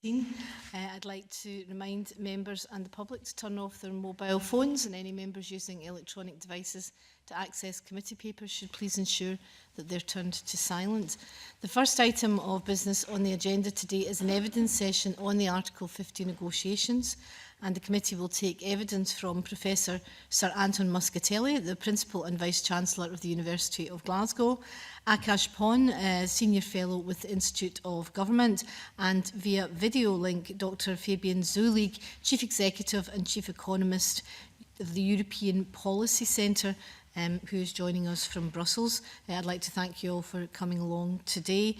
I'd like to remind members and the public to turn off their mobile phones, and any members using electronic devices to access committee papers should please ensure that they're turned to silent. The first item of business on the agenda today is an evidence session on the Article 50 negotiations, and the committee will take evidence from Professor Sir Anton Muscatelli, the Principal and Vice-Chancellor of the University of Glasgow, Akash Pon, Senior Fellow with the Institute of Government, and via video link, Dr. Fabian Zulig, Chief Executive and Chief Economist of the European Policy Centre, who is joining us from Brussels. I'd like to thank you all for coming along today.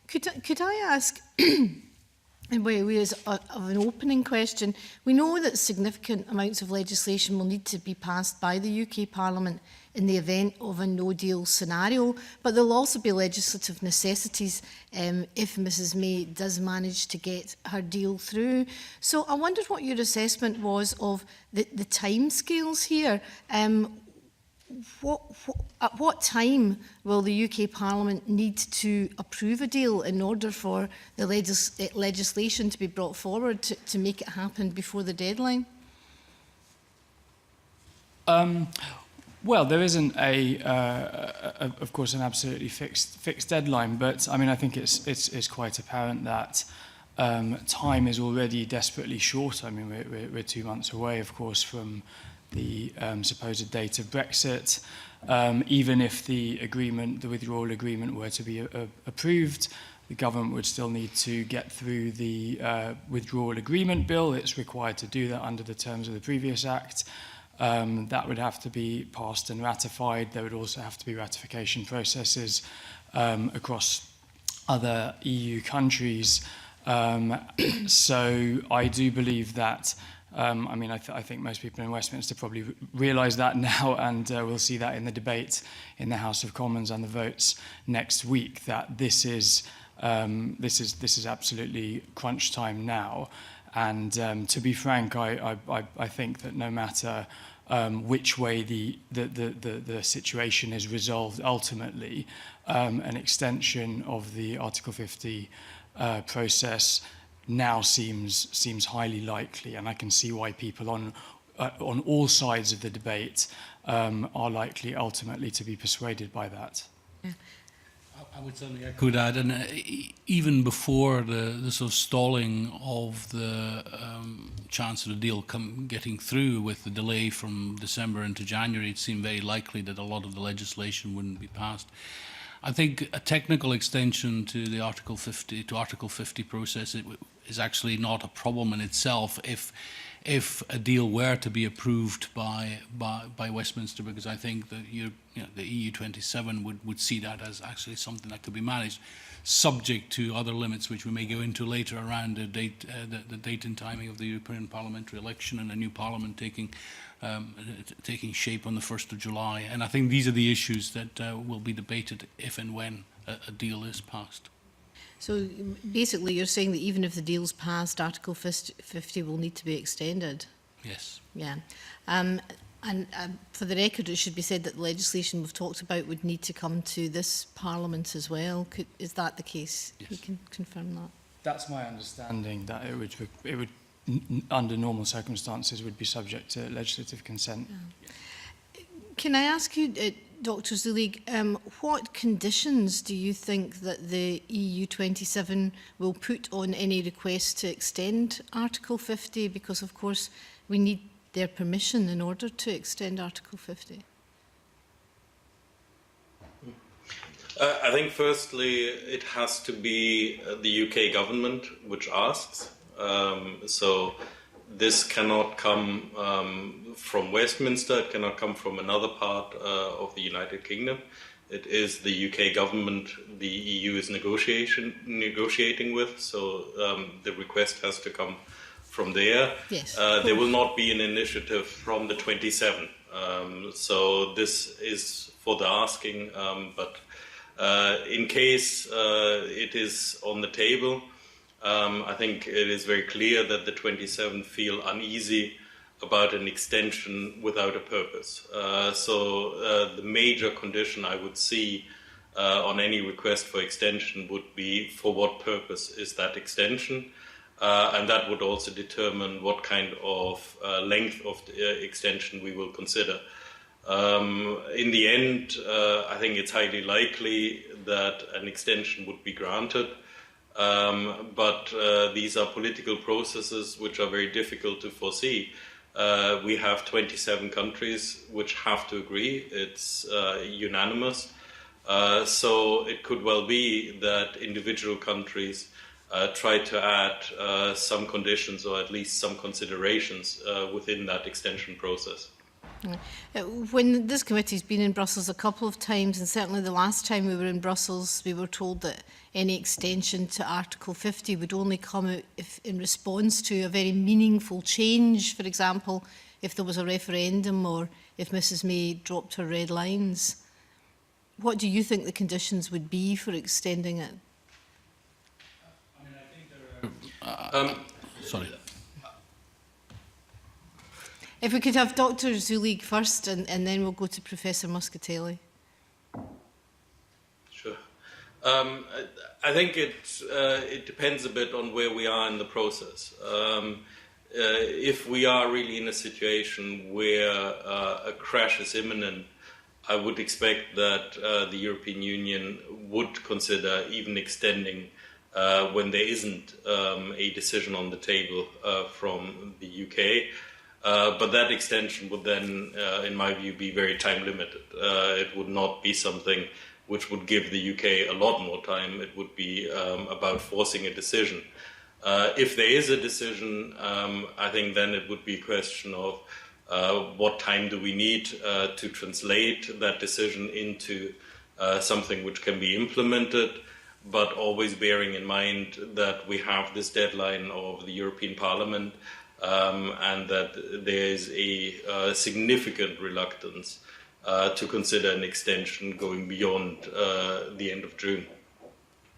Could I ask, in ways of an opening question, we know that significant amounts of legislation will need to be passed by the UK Parliament in the event of a no-deal scenario, but there'll also be legislative necessities if Mrs May does manage to get her deal through. So I wondered what your assessment was of the timescales here. At what time will the UK Parliament need to approve a deal in order for the legislation to be brought forward to make it happen before the deadline? Well, there isn't of course, an absolutely fixed deadline, but I mean, I think it's quite apparent that time is already desperately short. I mean, we're 2 months away, of course, from the supposed date of Brexit. Even if the withdrawal agreement were to be approved, the government would still need to get through the withdrawal agreement bill. It's required to do that under the terms of the previous act. That would have to be passed and ratified. There would also have to be ratification processes across other EU countries. So I do believe that I mean, I think most people in Westminster probably realise that now, and we'll see that in the debate in the House of Commons and the votes next week, that this is absolutely crunch time now. And to be frank, I think that no matter which way the situation is resolved ultimately, an extension of the Article 50 process now seems highly likely, and I can see why people on all sides of the debate are likely ultimately to be persuaded by that. Yeah. I would certainly echo that, and even before the sort of stalling of the chance of the deal getting through with the delay from December into January, it seemed very likely that a lot of the legislation wouldn't be passed. I think a technical extension to the Article 50 process is actually not a problem in itself if a deal were to be approved by Westminster, because I think that the EU 27 would see that as actually something that could be managed, subject to other limits which we may go into later around the date and timing of the European parliamentary election and a new parliament taking shape on the 1st of July. And I think these are the issues that will be debated if and when a deal is passed. So basically you're saying that even if the deal's passed, Article 50 will need to be extended? Yes. Yeah. And for the record, it should be said that the legislation we've talked about would need to come to this Parliament as well. Is that the case? Yes. You can confirm that? That's my understanding, that it would under normal circumstances would be subject to legislative consent. Yeah. Can I ask you, Dr. Zulig, what conditions do you think that the EU 27 will put on any request to extend Article 50? Because, of course, we need their permission in order to extend Article 50. I think, firstly, it has to be the UK government which asks. So this cannot come from Westminster, it cannot come from another part of the United Kingdom. It is the UK government the EU is negotiating with, so the request has to come from there. Yes. There will not be an initiative from the 27. So this is for the asking, but in case it is on the table, I think it is very clear that the 27 feel uneasy about an extension without a purpose. So the major condition I would see on any request for extension would be for what purpose is that extension, and that would also determine what kind of length of the extension we will consider. In the end, I think it's highly likely that an extension would be granted, but these are political processes which are very difficult to foresee. We have 27 countries which have to agree. It's unanimous. So it could well be that individual countries try to add some conditions or at least some considerations within that extension process. When this committee's been in Brussels a couple of times, and certainly the last time we were in Brussels, we were told that any extension to Article 50 would only come out if in response to a very meaningful change, for example, if there was a referendum or if Mrs May dropped her red lines. What do you think the conditions would be for extending it? I mean, I think there are... sorry. If we could have Dr Zulig first, and then we'll go to Professor Muscatelli. Sure. I think it depends a bit on where we are in the process. If we are really in a situation where a crash is imminent, I would expect that the European Union would consider even extending when there isn't a decision on the table from the UK. But that extension would then, in my view, be very time limited. It would not be something which would give the UK a lot more time. It would be about forcing a decision. If there is a decision, I think then it would be a question of what time do we need to translate that decision into something which can be implemented, but always bearing in mind that we have this deadline of the European Parliament, and that there is a significant reluctance to consider an extension going beyond the end of June.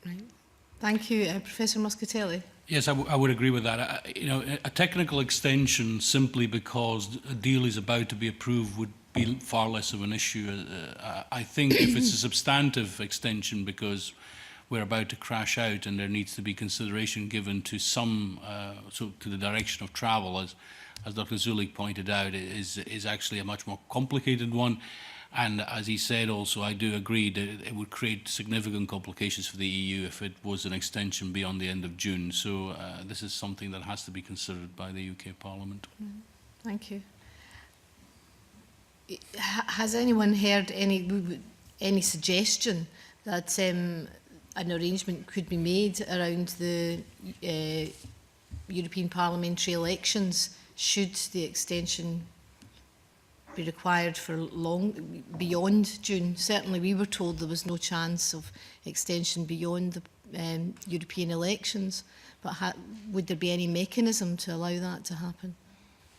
Right. Thank you. Professor Muscatelli. Yes, I would agree with that. A technical extension simply because a deal is about to be approved would be far less of an issue. I think if it's a substantive extension because we're about to crash out and there needs to be consideration given to some, to the direction of travel, as Dr. Zulig pointed out, is actually a much more complicated one. And as he said also, I do agree that it would create significant complications for the EU if it was an extension beyond the end of June. So this is something that has to be considered by the UK Parliament. Thank you. Has anyone heard any suggestion that an arrangement could be made around the European parliamentary elections should the extension be required for long beyond June? Certainly we were told there was no chance of extension beyond the European elections, but would there be any mechanism to allow that to happen?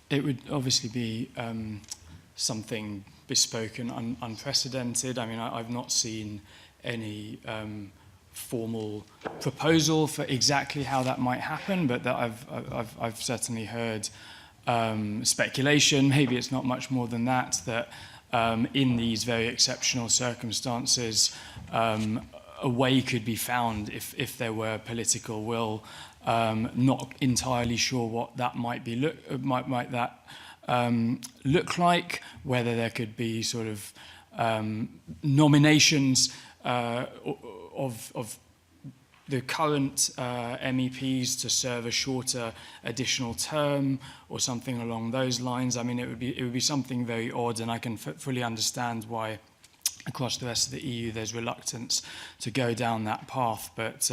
It would obviously be something bespoke and unprecedented. I mean, I've not seen any formal proposal for exactly how that might happen, but that I've certainly heard speculation, maybe it's not much more than that, that in these very exceptional circumstances, a way could be found if there were political will. Not entirely sure what that might be look like, whether there could be sort of nominations of the current MEPs to serve a shorter additional term or something along those lines. I mean, it would be something very odd, and I can fully understand why across the rest of the EU there's reluctance to go down that path. But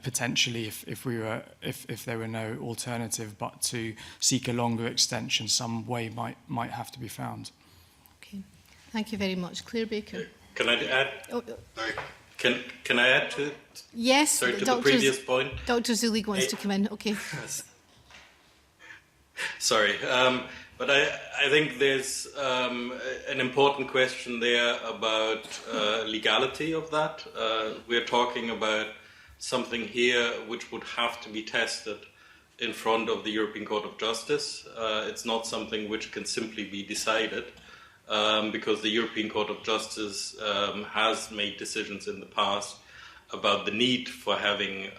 potentially, if there were no alternative but to seek a longer extension, some way might have to be found. Okay, thank you very much, Claire Baker. Can I add? Oh. Sorry. Can I add to? Yes. Sorry, to the previous point. Dr. Zulig wants to come in. Okay. Sorry, but I think there's an important question there about legality of that. We're talking about something here which would have to be tested in front of the European Court of Justice. It's not something which can simply be decided. because the European Court of Justice has made decisions in the past about the need for having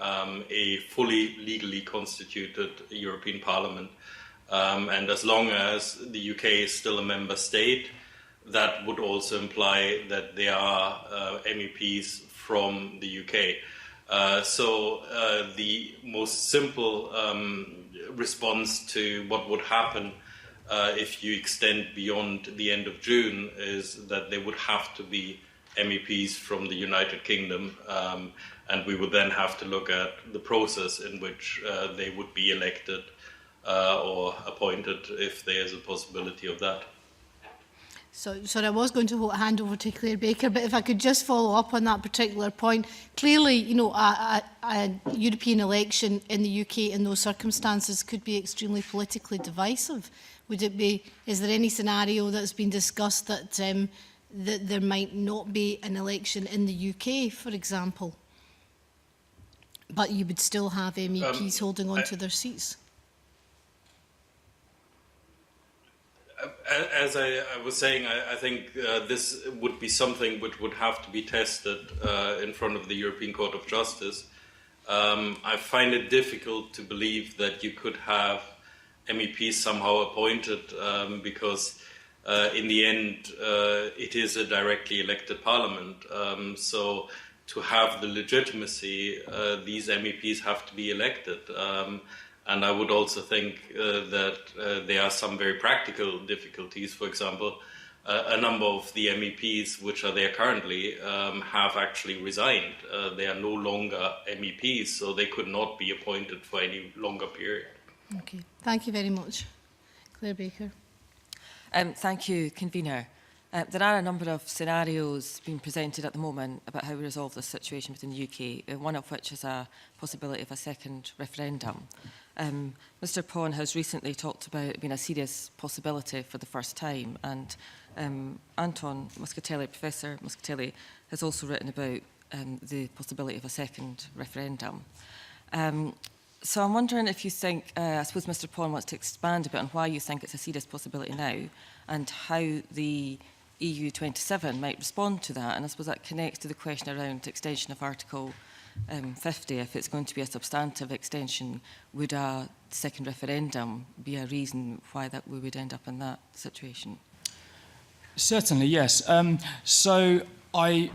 a fully legally constituted European Parliament. And as long as the UK is still a member state, that would also imply that there are MEPs from the UK. So the most simple response to what would happen if you extend beyond the end of June is that there would have to be MEPs from the United Kingdom, and we would then have to look at the process in which they would be elected or appointed if there is a possibility of that. So I was going to hand over to Claire Baker, but if I could just follow up on that particular point. Clearly, you know, a European election in the UK in those circumstances could be extremely politically divisive. Would it be? Is there any scenario that's been discussed that that there might not be an election in the UK, for example, but you would still have MEPs holding on to their seats? As I was saying, I think this would be something which would have to be tested in front of the European Court of Justice. I find it difficult to believe that you could have MEPs somehow appointed because in the end it is a directly elected parliament. So to have the legitimacy, these MEPs have to be elected. And I would also think that there are some very practical difficulties. For example, a number of the MEPs which are there currently have actually resigned. They are no longer MEPs, so they could not be appointed for any longer period. Okay, thank you very much. Claire Baker. Thank you, Convener. There are a number of scenarios being presented at the moment about how we resolve this situation within the UK, one of which is a possibility of a second referendum. Mr Pon has recently talked about it being a serious possibility for the first time, and Anton Muscatelli, Professor Muscatelli, has also written about the possibility of a second referendum. So I'm wondering if you think, I suppose Mr Pon wants to expand a bit on why you think it's a serious possibility now and how the EU27 might respond to that. And I suppose that connects to the question around extension of Article 50. If it's going to be a substantive extension, would a second referendum be a reason why that we would end up in that situation? Certainly, yes. So I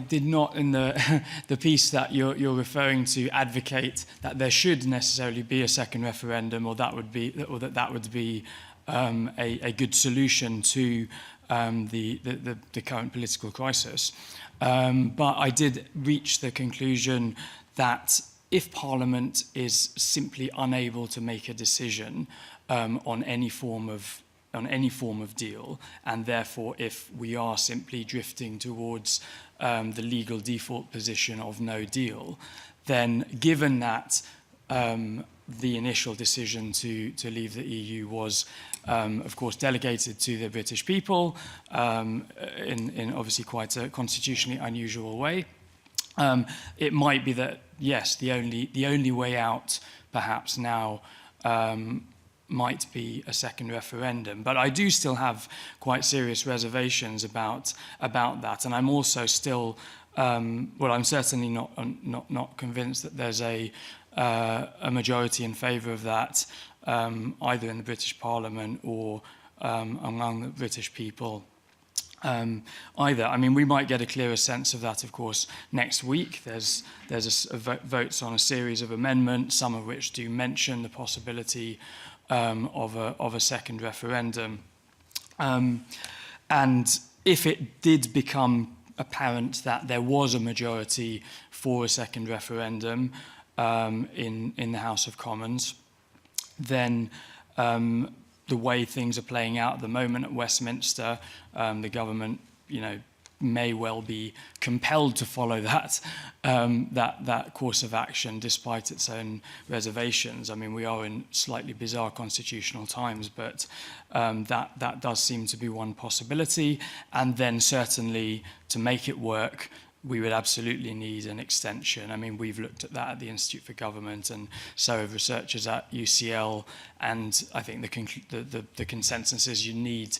did not, in the piece that you're referring to, advocate that there should necessarily be a second referendum, or that would be a good solution to the current political crisis. But I did reach the conclusion that if Parliament is simply unable to make a decision on any form of deal, and therefore if we are simply drifting towards the legal default position of no deal, then given that the initial decision to leave the EU was, of course, delegated to the British people in obviously quite a constitutionally unusual way, it might be that, yes, the only way out perhaps now might be a second referendum. But I do still have quite serious reservations about that, and I'm also still, I'm certainly not convinced that there's a majority in favour of that, either in the British Parliament or among the British people either. I mean, we might get a clearer sense of that, of course, next week. There's votes on a series of amendments, some of which do mention the possibility of a second referendum. And if it did become apparent that there was a majority for a second referendum in the House of Commons, then the way things are playing out at the moment at Westminster, the government, may well be compelled to follow that course of action despite its own reservations. I mean, we are in slightly bizarre constitutional times, but that does seem to be one possibility. And then certainly to make it work, we would absolutely need an extension. I mean, we've looked at that at the Institute for Government, and so have researchers at UCL, and I think the consensus is you need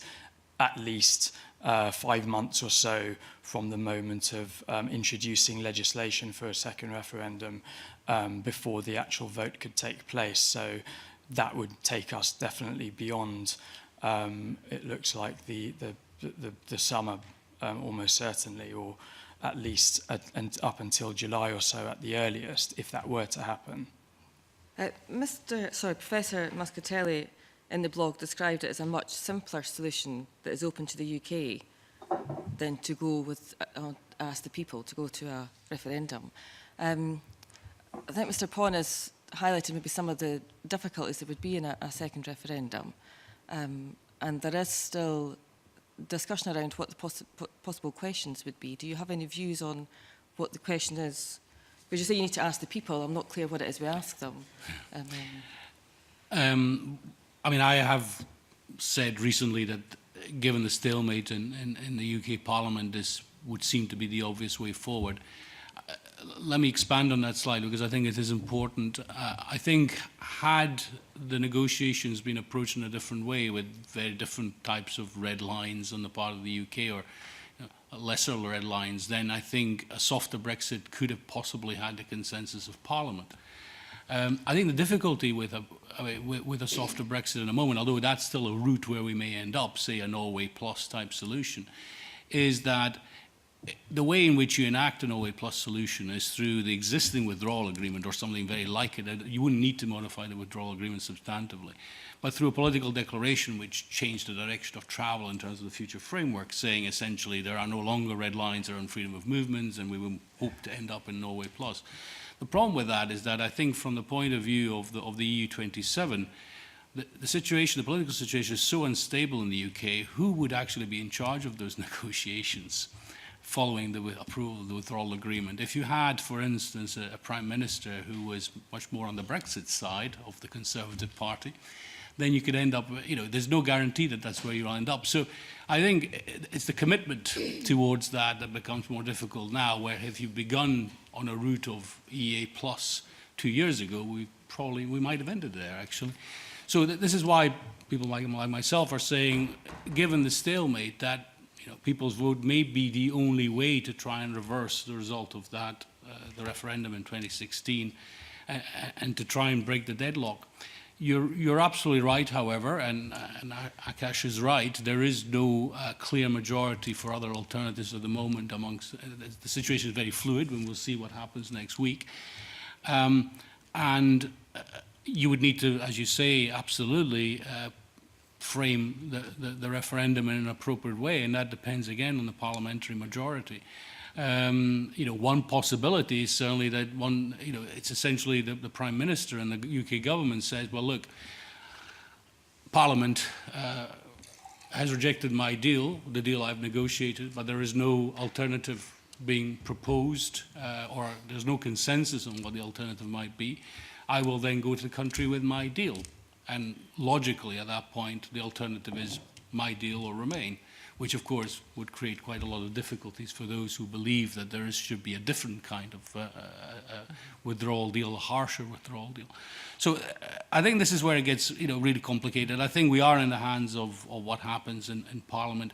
at least 5 months or so from the moment of introducing legislation for a second referendum before the actual vote could take place. So that would take us definitely beyond, it looks like, the summer, almost certainly, or at least up until July or so at the earliest, if that were to happen. Professor Muscatelli in the blog described it as a much simpler solution that is open to the UK than to go with, ask the people to go to a referendum. I think Mr Pon has highlighted maybe some of the difficulties that would be in a second referendum. And there is still discussion around what the possible questions would be. Do you have any views on what the question is? Because you say you need to ask the people. I'm not clear what it is we ask them. I mean, I have said recently that given the stalemate in the UK Parliament, this would seem to be the obvious way forward. Let me expand on that slightly because I think it is important. I think had the negotiations been approached in a different way with very different types of red lines on the part of the UK or lesser red lines, then I think a softer Brexit could have possibly had the consensus of Parliament. I think the difficulty with a softer Brexit in a moment, although that's still a route where we may end up, say a Norway Plus type solution, is that the way in which you enact a Norway Plus solution is through the existing withdrawal agreement or something very like it. You wouldn't need to modify the withdrawal agreement substantively, but through a political declaration which changed the direction of travel in terms of the future framework, saying essentially there are no longer red lines around freedom of movements and we will hope to end up in Norway Plus. The problem with that is that I think from the point of view of the EU27, the situation, the political situation is so unstable in the UK, who would actually be in charge of those negotiations following the approval of the withdrawal agreement? If you had, for instance, a Prime Minister who was much more on the Brexit side of the Conservative Party, then you could end up, there's no guarantee that that's where you'll end up. So I think it's the commitment towards that becomes more difficult now, where if you've begun on a route of EA plus 2 years ago, we might have ended there, actually. So this is why people like myself are saying, given the stalemate, that people's vote may be the only way to try and reverse the result of that, the referendum in 2016, and to try and break the deadlock. You're absolutely right, however, and Akash is right. There is no clear majority for other alternatives at the moment. The situation is very fluid, and we'll see what happens next week. And you would need to, as you say, absolutely frame the referendum in an appropriate way, and that depends again on the parliamentary majority. One possibility is certainly that it's essentially the Prime Minister and the UK government says, well, look, Parliament has rejected my deal, the deal I've negotiated, but there is no alternative being proposed, or there's no consensus on what the alternative might be. I will then go to the country with my deal. And logically, at that point, the alternative is my deal or remain, which, of course, would create quite a lot of difficulties for those who believe that should be a different kind of withdrawal deal, a harsher withdrawal deal. So I think this is where it gets really complicated. I think we are in the hands of what happens in Parliament.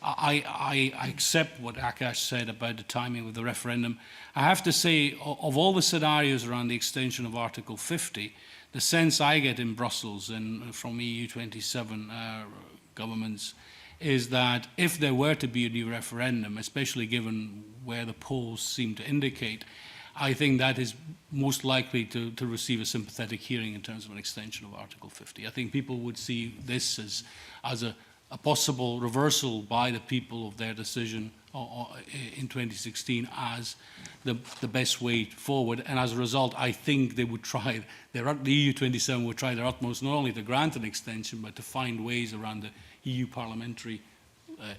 I accept what Akash said about the timing of the referendum. I have to say, of all the scenarios around the extension of Article 50, the sense I get in Brussels and from EU27 governments is that if there were to be a new referendum, especially given where the polls seem to indicate, I think that is most likely to receive a sympathetic hearing in terms of an extension of Article 50. I think people would see this as a possible reversal by the people of their decision in 2016 as the best way forward. And as a result, I think they would try, the EU27 would try their utmost not only to grant an extension, but to find ways around the EU parliamentary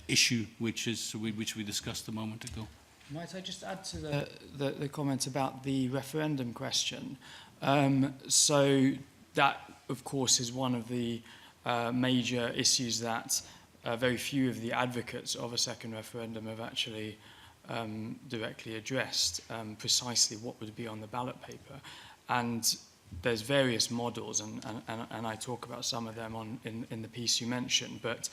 issue, which we discussed a moment ago. Might I just add to the comment about the referendum question? So that, of course, is one of the major issues that very few of the advocates of a second referendum have actually directly addressed, precisely what would be on the ballot paper. And there's various models, and I talk about some of them in the piece you mentioned, but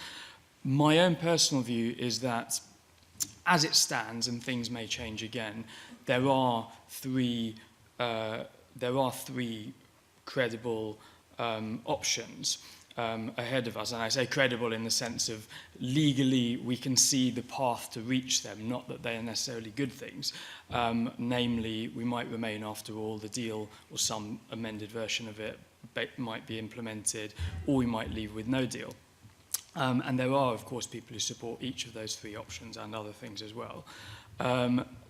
My own personal view is that, as it stands, and things may change again, there are three credible options ahead of us. And I say credible in the sense of legally we can see the path to reach them, not that they are necessarily good things. Namely, we might remain after all, the deal or some amended version of it might be implemented, or we might leave with no deal. And there are, of course, people who support each of those three options and other things as well.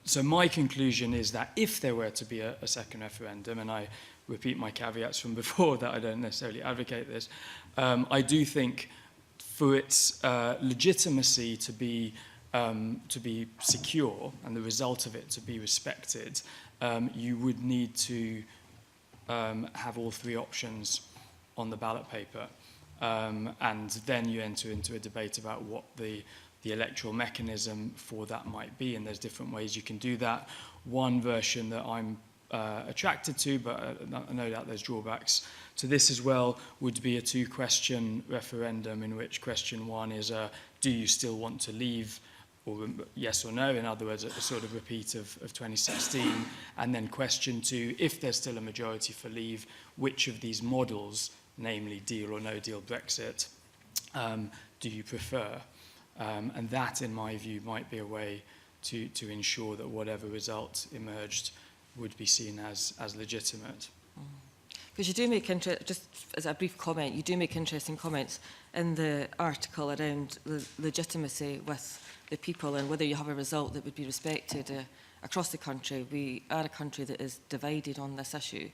So my conclusion is that if there were to be a second referendum, and I repeat my caveats from before that I don't necessarily advocate this, I do think for its legitimacy to be secure and the result of it to be respected, you would need to have all three options on the ballot paper. And then you enter into a debate about what the electoral mechanism for that might be, and there's different ways you can do that. One version that I'm attracted to, but no doubt there's drawbacks to this as well, would be a two-question referendum in which question one is, do you still want to leave, or yes or no, in other words, a sort of repeat of 2016, and then question two, if there's still a majority for leave, which of these models, namely deal or no deal Brexit, do you prefer? And that, in my view, might be a way to ensure that whatever result emerged would be seen as legitimate. Because you do make, just as a brief comment, you do make interesting comments in the article around the legitimacy with the people and whether you have a result that would be respected across the country. We are a country that is divided on this issue.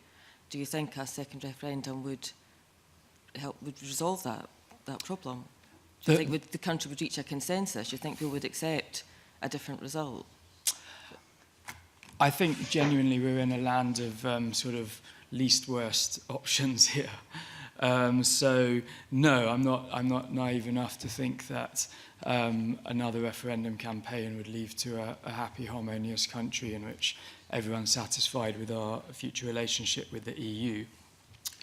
Do you think a second referendum would resolve that problem? Do you think the country would reach a consensus? Do you think people would accept a different result? I think genuinely we're in a land of sort of least worst options here. So no, I'm not naive enough to think that another referendum campaign would lead to a happy, harmonious country in which everyone's satisfied with our future relationship with the EU.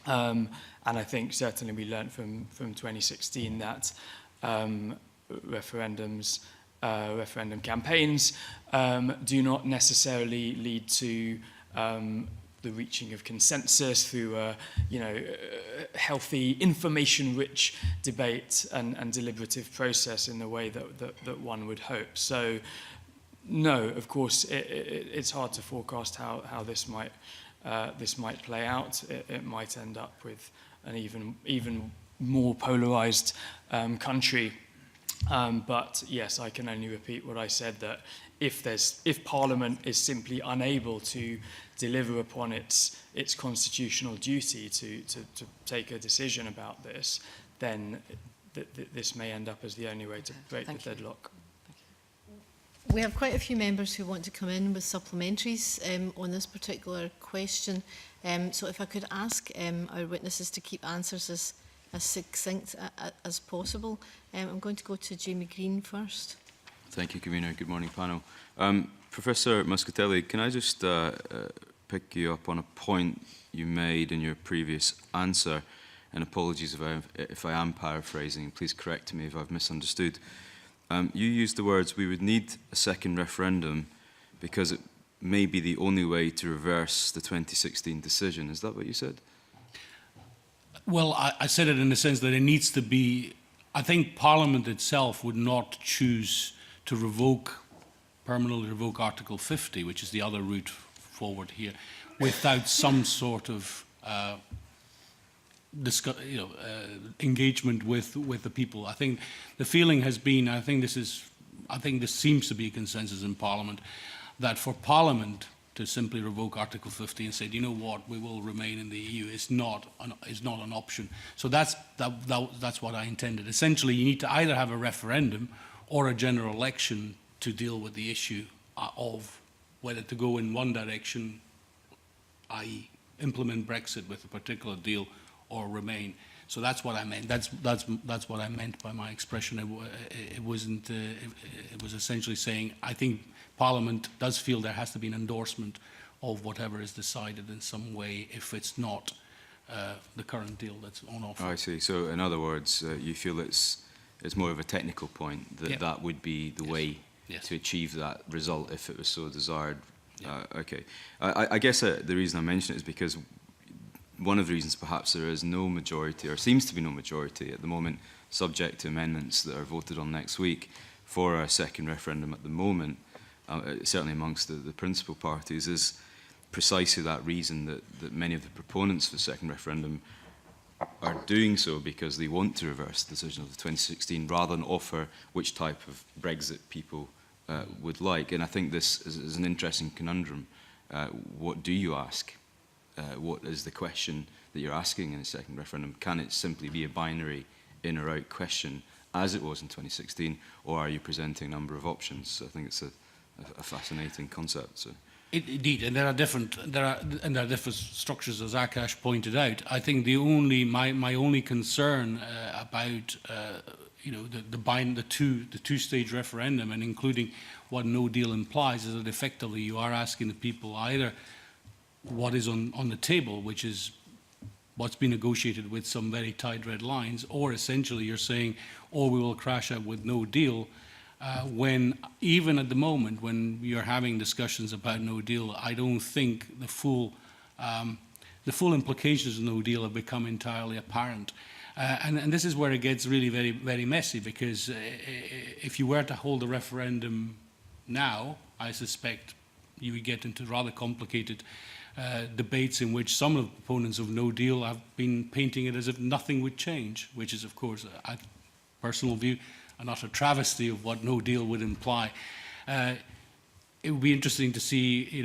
And I think certainly we learned from 2016 that referendum campaigns do not necessarily lead to the reaching of consensus through a healthy, information-rich debate and deliberative process in the way that one would hope. So, no, of course, it's hard to forecast how this might play out. It might end up with an even more polarized country. But yes, I can only repeat what I said, that if Parliament is simply unable to deliver upon its constitutional duty to take a decision about this, then this may end up as the only way to break the deadlock. We have quite a few members who want to come in with supplementaries on this particular question. So if I could ask our witnesses to keep answers as succinct as possible. I'm going to go to Jamie Green first. Thank you, Convener. Good morning, panel. Professor Muscatelli, can I just pick you up on a point you made in your previous answer? And apologies if I am paraphrasing. Please correct me if I've misunderstood. You used the words, we would need a second referendum because it may be the only way to reverse the 2016 decision. Is that what you said? Well, I said it in the sense that it needs to be, I think Parliament itself would not choose to permanently revoke Article 50, which is the other route forward here, without some sort of engagement with the people. I think the feeling has been, I think this seems to be a consensus in Parliament, that for Parliament to simply revoke Article 50 and say, you know what, we will remain in the EU is not an option. So that's what I intended. Essentially, you need to either have a referendum or a general election to deal with the issue of whether to go in one direction, i.e. implement Brexit with a particular deal, or remain. So that's what I meant. That's what I meant by my expression. It wasn't. It was essentially saying I think Parliament does feel there has to be an endorsement of whatever is decided in some way if it's not the current deal that's on offer. Oh, I see. So in other words, you feel it's it's more of a technical point, that Yeah. that would be the Yes. way Yes. to achieve that result if it was so desired. Yeah. Okay. I guess the reason I mention it is because one of the reasons perhaps there is no majority, or seems to be no majority at the moment, subject to amendments that are voted on next week, for a second referendum at the moment, certainly amongst the principal parties, is precisely that reason that many of the proponents for the second referendum are doing so because they want to reverse the decision of the 2016 rather than offer which type of Brexit people would like. And I think this is an interesting conundrum. What do you ask? What is the question that you're asking in a second referendum? Can it simply be a binary in or out question as it was in 2016, or are you presenting a number of options? I think it's a fascinating concept. So. Indeed, and there are different structures, as Akash pointed out. I think my only concern about the two-stage referendum, and including what no deal implies, is that effectively you are asking the people either what is on the table, which is what's been negotiated with some very tight red lines, or essentially you're saying, or we will crash out with no deal. When even at the moment when you're having discussions about no deal, I don't think the full implications of no deal have become entirely apparent. And this is where it gets really very, very messy, because if you were to hold a referendum now, I suspect you would get into rather complicated debates in which some of the proponents of no deal have been painting it as if nothing would change, which is, of course, a personal view, an utter travesty of what no deal would imply. It would be interesting to see,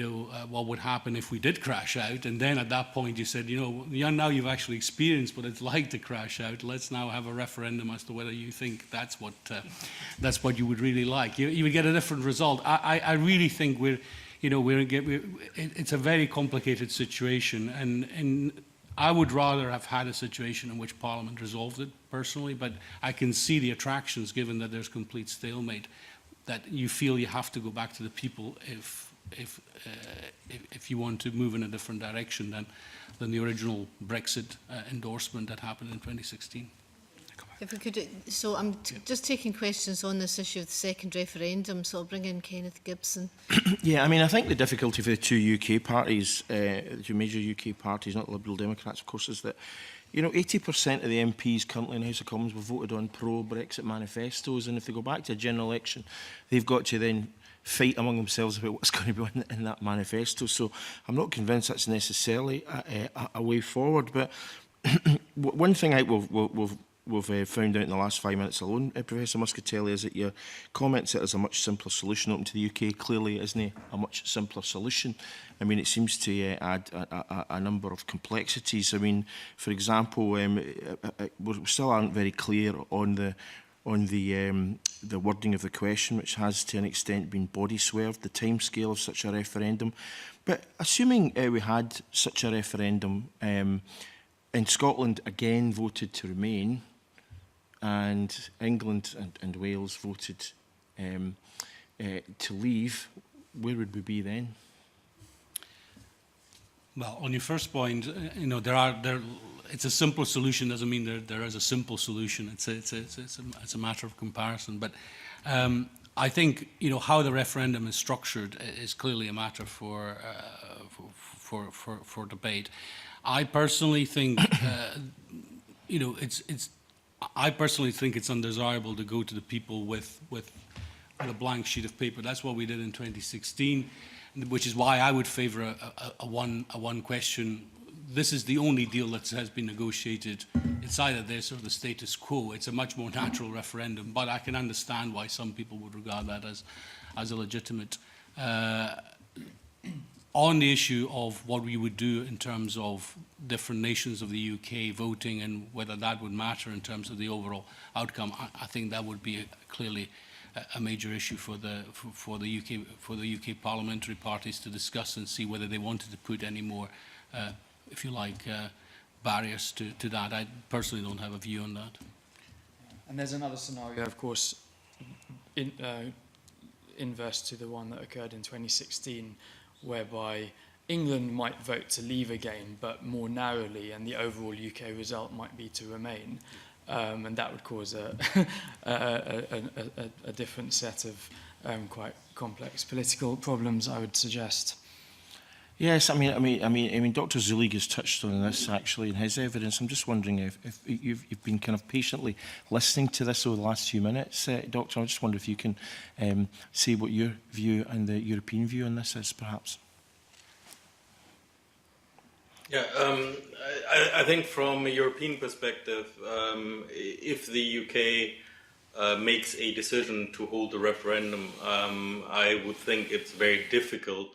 what would happen if we did crash out, and then at that point you said, now you've actually experienced what it's like to crash out. Let's now have a referendum as to whether you think that's what you would really like. You would get a different result. I really think it's a very complicated situation, and I would rather have had a situation in which Parliament resolved it personally, but I can see the attractions, given that there's complete stalemate, that you feel you have to go back to the people if you want to move in a different direction than the original Brexit endorsement that happened in 2016. If we could, so I'm just taking questions on this issue of the second referendum, so I'll bring in Kenneth Gibson. Yeah, I mean, I think the difficulty for the two UK parties, the two major UK parties, not the Liberal Democrats, of course, is that 80% of the MPs currently in the House of Commons were voted on pro-Brexit manifestos, and if they go back to a general election, they've got to then fight among themselves about what's going to be in that manifesto. So I'm not convinced that's necessarily a way forward. But one thing we've found out in the last 5 minutes alone, Professor Muscatelli, is that your comments that there's a much simpler solution open to the UK clearly isn't a much simpler solution. I mean, it seems to add a number of complexities. I mean, for example, we still aren't very clear on the wording of the question, which has to an extent been body swerved, the timescale of such a referendum. But assuming we had such a referendum, and Scotland again voted to remain, and England and Wales voted to leave, where would we be then? Well, on your first point, it's a simple solution doesn't mean there is a simple solution. It's a matter of comparison. But I think how the referendum is structured is clearly a matter for debate. I personally think it's undesirable to go to the people with a blank sheet of paper. That's what we did in 2016, which is why I would favour a one question. This is the only deal that has been negotiated. It's either this or the status quo. It's a much more natural referendum, but I can understand why some people would regard that as illegitimate. On the issue of what we would do in terms of different nations of the UK voting and whether that would matter in terms of the overall outcome, I think that would be clearly a major issue for the UK parliamentary parties to discuss and see whether they wanted to put any more, if you like, barriers to that. I personally don't have a view on that. And there's another scenario, of course, inverse to the one that occurred in 2016, whereby England might vote to leave again, but more narrowly, and the overall UK result might be to remain. and that would cause a different set of quite complex political problems, I would suggest. Yes, I mean, Dr. Zulig has touched on this actually in his evidence. I'm just wondering if you've been kind of patiently listening to this over the last few minutes, Doctor. I just wonder if you can say what your view and the European view on this is, perhaps. Yeah, I think from a European perspective, if the UK makes a decision to hold a referendum, I would think it's very difficult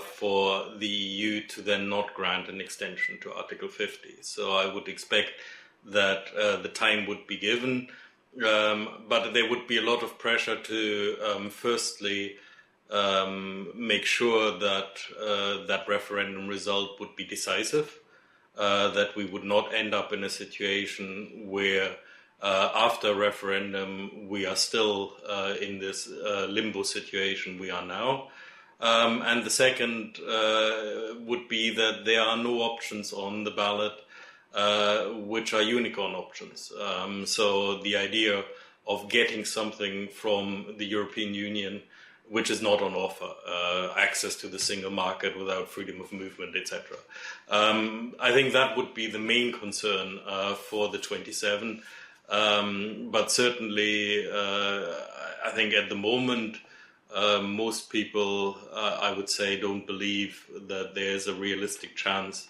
for the EU to then not grant an extension to Article 50. So I would expect that the time would be given, but there would be a lot of pressure to firstly make sure that that referendum result would be decisive, that we would not end up in a situation where after a referendum we are still in this limbo situation we are now. And the second would be that there are no options on the ballot which are unicorn options. So the idea of getting something from the European Union which is not on offer, access to the single market without freedom of movement, etc. I think that would be the main concern for the 27. But certainly, I think at the moment, most people, I would say, don't believe that there's a realistic chance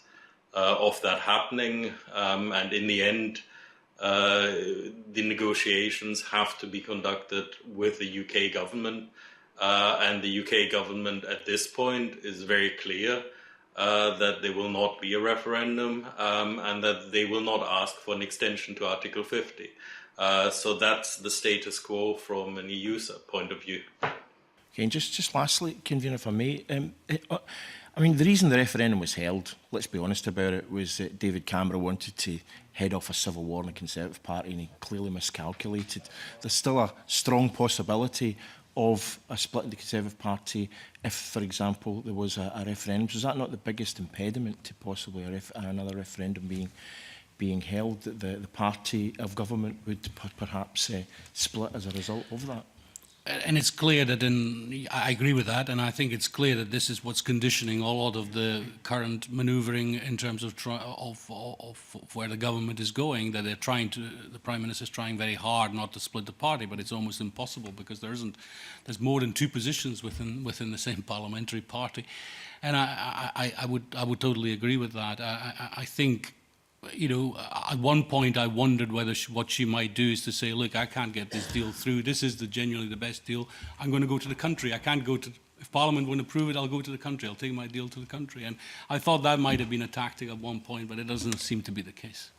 of that happening. And in the end, the negotiations have to be conducted with the UK government. And the UK government at this point is very clear that there will not be a referendum and that they will not ask for an extension to Article 50. So that's the status quo from an EU point of view. Okay, and just lastly, Convener, if I may, I mean, the reason the referendum was held, let's be honest about it, was that David Cameron wanted to head off a civil war in the Conservative Party, and he clearly miscalculated. There's still a strong possibility of a split in the Conservative Party if, for example, there was a referendum. So is that not the biggest impediment to possibly another referendum being held, that the party of government would perhaps split as a result of that? And it's clear that I agree with that, and I think it's clear that this is what's conditioning a lot of the current manoeuvring in terms of where the government is going, that the Prime Minister is trying very hard not to split the party, but it's almost impossible because there's more than two positions within the same parliamentary party. And I would totally agree with that. I think, you know, at one point I wondered whether what she might do is to say, look, I can't get this deal through. This is genuinely the best deal. I'm going to go to the country. I can't go to, if Parliament won't approve it, I'll go to the country. I'll take my deal to the country. And I thought that might have been a tactic at one point, but it doesn't seem to be the case.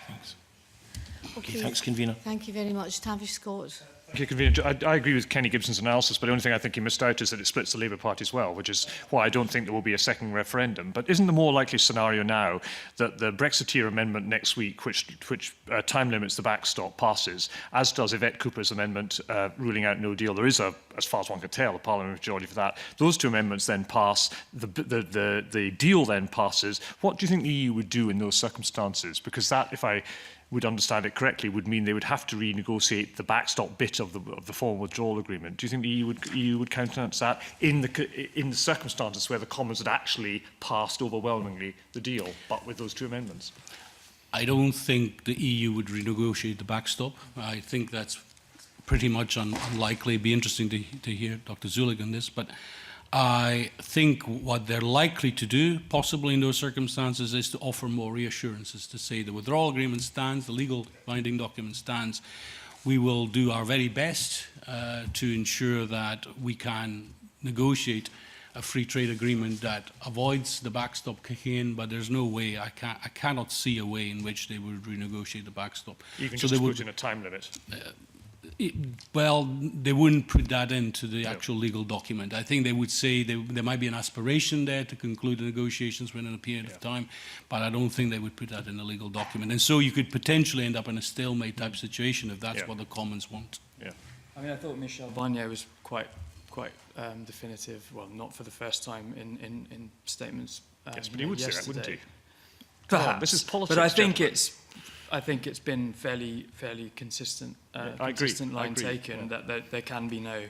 Thanks. Okay, thanks, Convener. Thank you very much. Tavish Scott. I agree with Kenny Gibson's analysis, but the only thing I think he missed out is that it splits the Labour Party as well, which is why I don't think there will be a second referendum. But isn't the more likely scenario now that the Brexiteer amendment next week, which time limits the backstop, passes, as does Yvette Cooper's amendment ruling out no deal? There is, as far as one can tell, a parliamentary majority for that. Those two amendments then pass, the deal then passes. What do you think the EU would do in those circumstances? Because that, if I would understand it correctly, would mean they would have to renegotiate the backstop bit of the foreign withdrawal agreement. Do you think the EU would countenance that in the circumstances where the Commons had actually passed overwhelmingly the deal, but with those two amendments? I don't think the EU would renegotiate the backstop. I think that's pretty much unlikely. It'd be interesting to hear Dr. Zulig on this, but I think what they're likely to do, possibly in those circumstances, is to offer more reassurances, to say the withdrawal agreement stands, the legal binding document stands. We will do our very best to ensure that we can negotiate a free trade agreement that avoids the backstop kicking in, but there's no way, I cannot see a way in which they would renegotiate the backstop. Even so just they would put in a time limit? Well, they wouldn't put that into the actual legal document. I think they would say there might be an aspiration there to conclude the negotiations within a period of time, but I don't think they would put that in the legal document. And so you could potentially end up in a stalemate type situation if that's what the Commons want. Yeah. I mean, I thought Michel Barnier was quite definitive, well, not for the first time in statements yes, but he would yesterday. say that, wouldn't he? Perhaps, well, this is politics, but I think gentlemen. it's I think it's been fairly consistent, I agree. consistent I line agree, taken yeah. that there can be no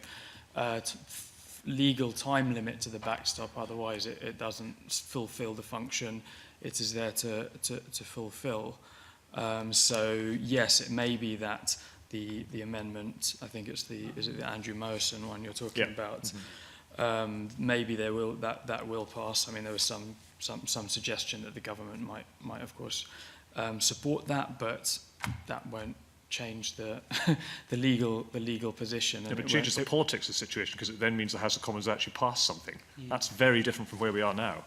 legal time limit to the backstop. Otherwise, it doesn't fulfil the function it is there to fulfil. So yes, it may be that the amendment, I think is it the Andrew Morrison one you're talking about? Maybe that will pass. I mean, there was some suggestion that the government might of course support that, but that won't change the the legal position. Yeah, but it changes the politics of the situation, because it then means the House of Commons actually passed something. That's very different from where we are now.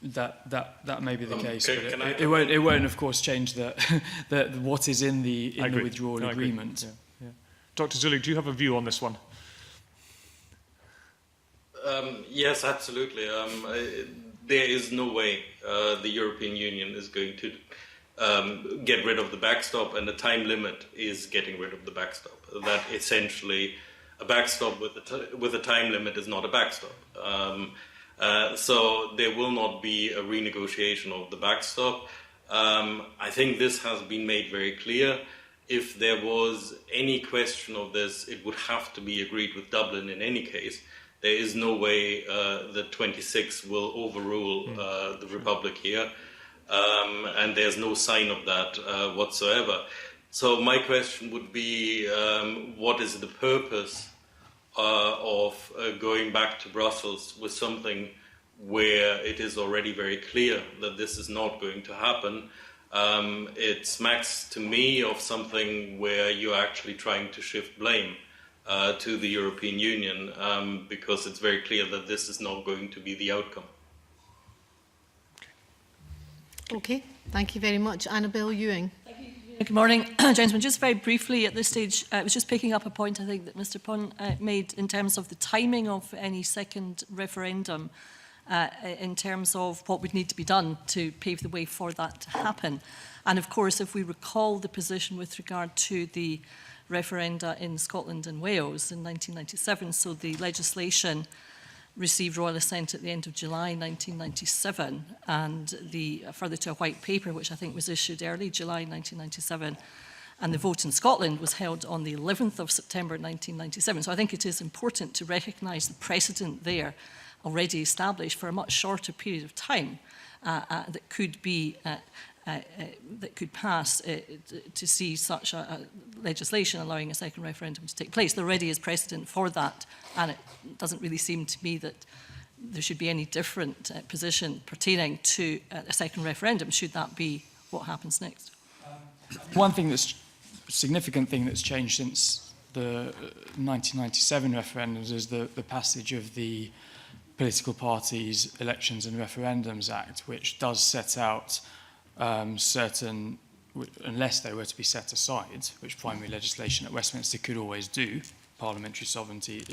That may be the case, can but I it won't of course change the what is in the withdrawal No, I agree. agreement. Yeah. Dr. Zulig, do you have a view on this one? Yes, absolutely. There is no way the European Union is going to get rid of the backstop, and the time limit is getting rid of the backstop. That essentially a backstop with a time limit is not a backstop. So there will not be a renegotiation of the backstop. I think this has been made very clear. If there was any question of this, it would have to be agreed with Dublin in any case. There is no way the 26 will overrule the Republic here, and there's no sign of that whatsoever. So my question would be, what is the purpose of going back to Brussels with something where it is already very clear that this is not going to happen? It smacks to me of something where you're actually trying to shift blame to the European Union, because it's very clear that this is not going to be the outcome. Okay, thank you very much. Annabel Ewing. Good morning, gentlemen. Just very briefly at this stage, I was just picking up a point I think that Mr Pun made in terms of the timing of any second referendum, in terms of what would need to be done to pave the way for that to happen. And of course, if we recall the position with regard to the referenda in Scotland and Wales in 1997, so the legislation received royal assent at the end of July 1997, and further to a white paper which I think was issued early July 1997, and the vote in Scotland was held on the 11th of September 1997. So I think it is important to recognise the precedent there already established for a much shorter period of time that could be that could pass to see such a legislation allowing a second referendum to take place. There already is precedent for that, and it doesn't really seem to me that there should be any different position pertaining to a second referendum, should that be what happens next. One significant thing that's changed since the 1997 referendums is the passage of the Political Parties Elections and Referendums Act, which does set out certain, unless they were to be set aside, which primary legislation at Westminster could always do, parliamentary sovereignty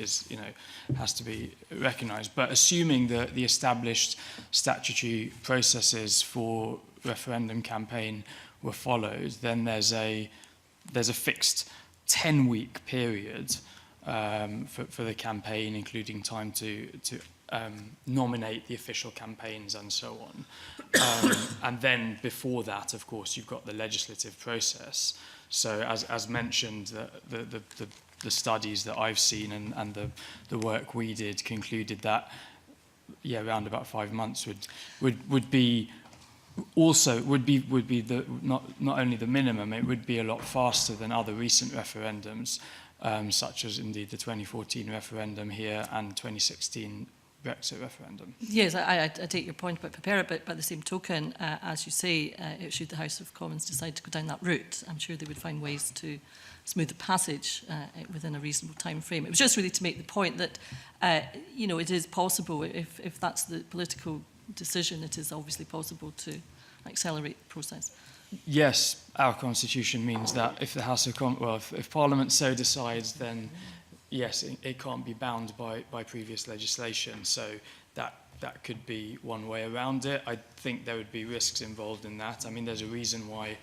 has to be recognised. But assuming that the established statutory processes for referendum campaign were followed, then there's a fixed 10-week period for the campaign, including time to nominate the official campaigns and so on. And then before that, of course, you've got the legislative process. So as mentioned, the studies that I've seen and the work we did concluded that, around about 5 months would be the not only the minimum, it would be a lot faster than other recent referendums, such as indeed the 2014 referendum here and 2016 Brexit referendum. Yes, I take your point about prepare it, but by the same token, as you say, should the House of Commons decide to go down that route, I'm sure they would find ways to smooth the passage within a reasonable time frame. It was just really to make the point that, it is possible, if that's the political decision, it is obviously possible to accelerate the process. Yes, our constitution means that if the House of if Parliament so decides, then yes, it can't be bound by previous legislation. So that could be one way around it. I think there would be risks involved in that. I mean, there's a reason why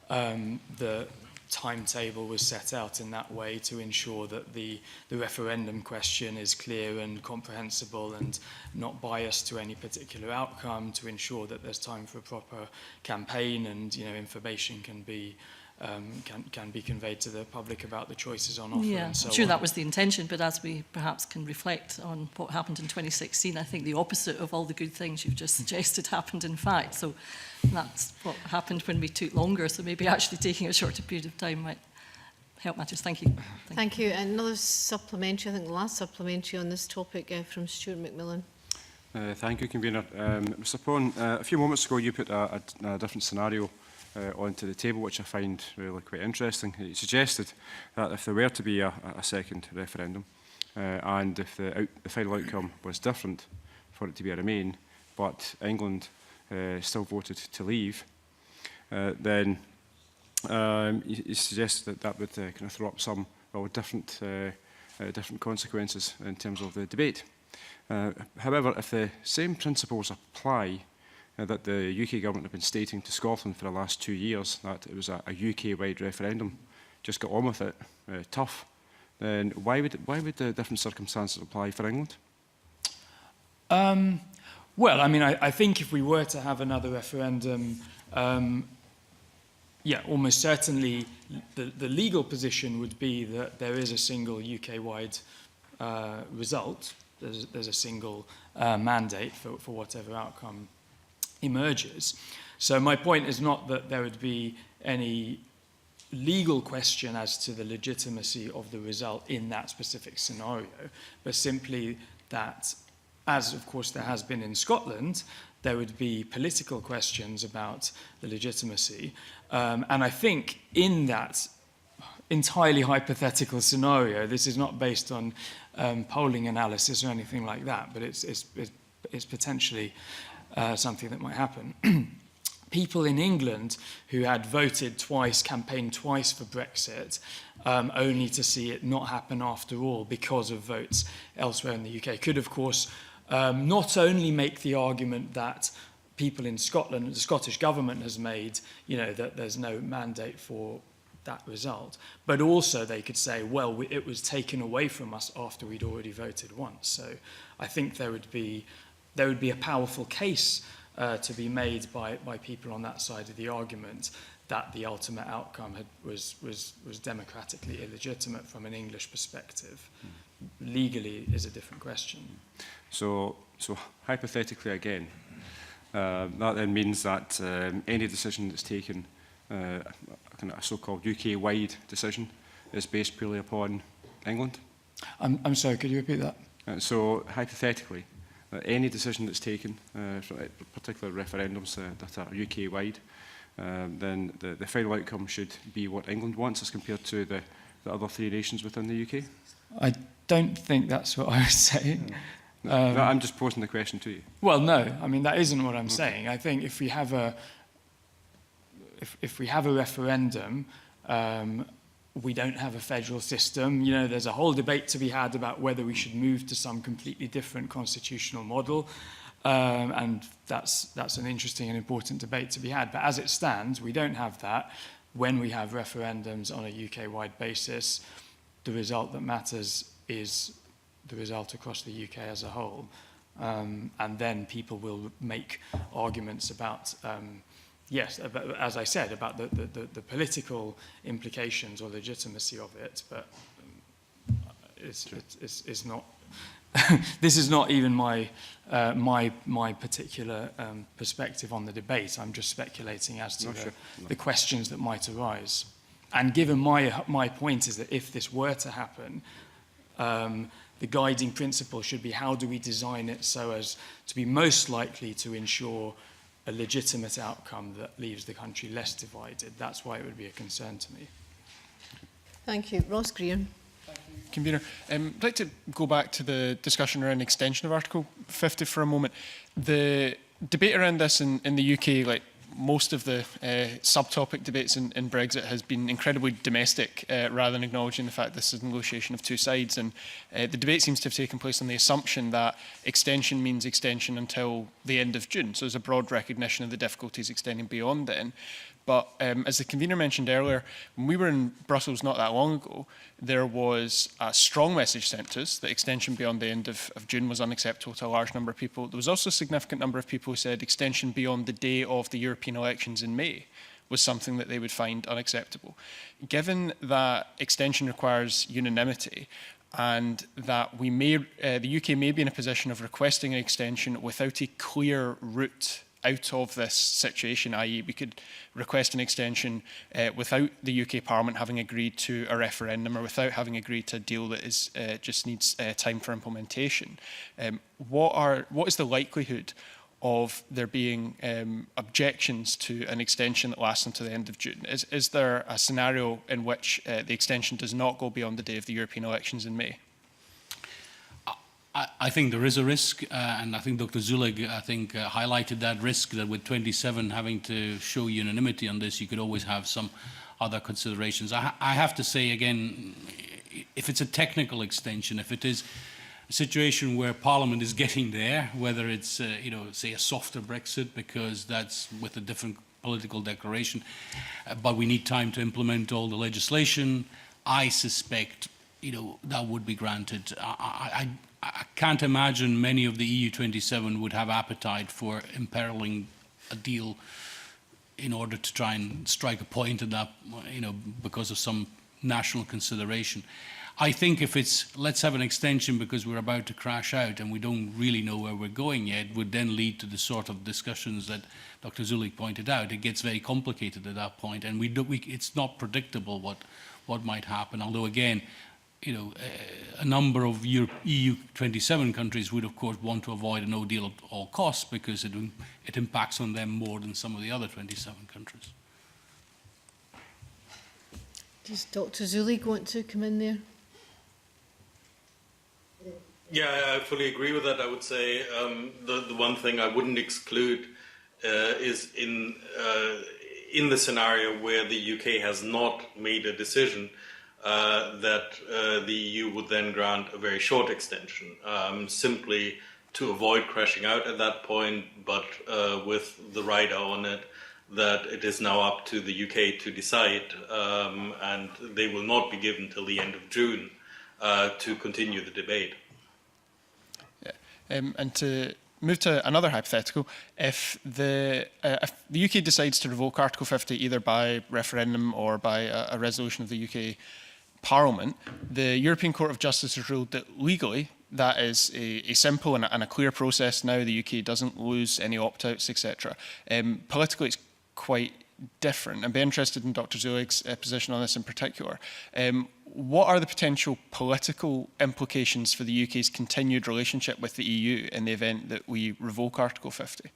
the timetable was set out in that way to ensure that the referendum question is clear and comprehensible and not biased to any particular outcome, to ensure that there's time for a proper campaign and, you know, information can be conveyed to the public about the choices on offer Yeah, and so I'm sure on. that was the intention, but as we perhaps can reflect on what happened in 2016, I think the opposite of all the good things you've just suggested happened in fact. So that's what happened when we took longer. So maybe actually taking a shorter period of time might help matters. Thank you. Thank you. And another supplementary, I think the last supplementary on this topic from Stuart McMillan. Thank you, Convener. Mr Pond, a few moments ago you put a different scenario onto the table, which I find really quite interesting. You suggested that if there were to be a second referendum, and if the final outcome was different, for it to be a remain, but England still voted to leave, then you suggested that would kind of throw up some different consequences in terms of the debate. However, if the same principles apply that the UK government have been stating to Scotland for the last 2 years, that it was a UK-wide referendum, just got on with it, tough, then why would the different circumstances apply for England? Well, I mean, I think if we were to have another referendum, yeah, almost certainly the legal position would be that there is a single UK-wide result. There's a single mandate for whatever outcome emerges. So my point is not that there would be any legal question as to the legitimacy of the result in that specific scenario, but simply that, as of course there has been in Scotland, there would be political questions about the legitimacy. And I think in that entirely hypothetical scenario, this is not based on polling analysis or anything like that, but it's potentially something that might happen. People in England who had voted twice, campaigned twice for Brexit, only to see it not happen after all because of votes elsewhere in the UK, could of course not only make the argument that people in Scotland, the Scottish government has made, you know, that there's no mandate for that result, but also they could say, well, it was taken away from us after we'd already voted once. So I think there would be a powerful case to be made by people on that side of the argument that the ultimate outcome was democratically illegitimate from an English perspective. Legally is a different question. So hypothetically again, that then means that any decision that's taken, a so-called UK-wide decision, is based purely upon England? I'm sorry, could you repeat that? So hypothetically, any decision that's taken, particular referendums that are UK-wide, then the final outcome should be what England wants as compared to the other 3 nations within the UK? I don't think that's what I was saying. No, I'm just posing the question to you. Well, no, I mean, that isn't what I'm saying. I think if we have a referendum, we don't have a federal system. You know, there's a whole debate to be had about whether we should move to some completely different constitutional model. And that's an interesting and important debate to be had. But as it stands, we don't have that. When we have referendums on a UK-wide basis, the result that matters is the result across the UK as a whole. And then people will make arguments about yes, as I said, about the political implications or legitimacy of it, but it's not. This is not even my particular perspective on the debate. I'm just speculating as to the questions that might arise. And given my point is that if this were to happen, the guiding principle should be how do we design it so as to be most likely to ensure a legitimate outcome that leaves the country less divided. That's why it would be a concern to me. Thank you. Ross Greer. Convener, I'd like to go back to the discussion around extension of Article 50 for a moment. The debate around this in the UK, like most of the subtopic debates in Brexit, has been incredibly domestic rather than acknowledging the fact this is a negotiation of two sides. And the debate seems to have taken place on the assumption that extension means extension until the end of June. So there's a broad recognition of the difficulties extending beyond then. But as the convener mentioned earlier, when we were in Brussels not that long ago, there was a strong message sent to us that extension beyond the end of June was unacceptable to a large number of people. There was also a significant number of people who said extension beyond the day of the European elections in May was something that they would find unacceptable. Given that extension requires unanimity, and that we may, the UK may be in a position of requesting an extension without a clear route out of this situation, i.e. we could request an extension without the UK Parliament having agreed to a referendum or without having agreed to a deal that is, just needs time for implementation. What is the likelihood of there being objections to an extension that lasts until the end of June? Is there a scenario in which the extension does not go beyond the day of the European elections in May? I think there is a risk, and I think Dr. Zulig, highlighted that risk, that with 27 having to show unanimity on this, you could always have some other considerations. I have to say again, if it's a technical extension, if it is a situation where Parliament is getting there, whether it's, say a softer Brexit, because that's with a different political declaration, but we need time to implement all the legislation, I suspect, that would be granted. I can't imagine many of the EU27 would have appetite for imperiling a deal in order to try and strike a point in that, because of some national consideration. I think if it's, let's have an extension because we're about to crash out and we don't really know where we're going yet, would then lead to the sort of discussions that Dr. Zulik pointed out. It gets very complicated at that point, and it's not predictable what might happen. Although again, a number of EU27 countries would, of course, want to avoid a no deal at all costs because it impacts on them more than some of the other 27 countries. Does Dr. Zulig want to come in there? Yeah, I fully agree with that. I would say the one thing I wouldn't exclude is in the scenario where the UK has not made a decision, that the EU would then grant a very short extension, simply to avoid crashing out at that point, but with the rider on it that it is now up to the UK to decide, and they will not be given till the end of June to continue the debate. And to move to another hypothetical, if the UK decides to revoke Article 50 either by referendum or by a resolution of the UK Parliament, the European Court of Justice has ruled that legally that is a simple and a clear process now. The UK doesn't lose any opt-outs, etc. Politically, it's quite different. I'd be interested in Dr. Zulig's position on this in particular. What are the potential political implications for the UK's continued relationship with the EU in the event that we revoke Article 50?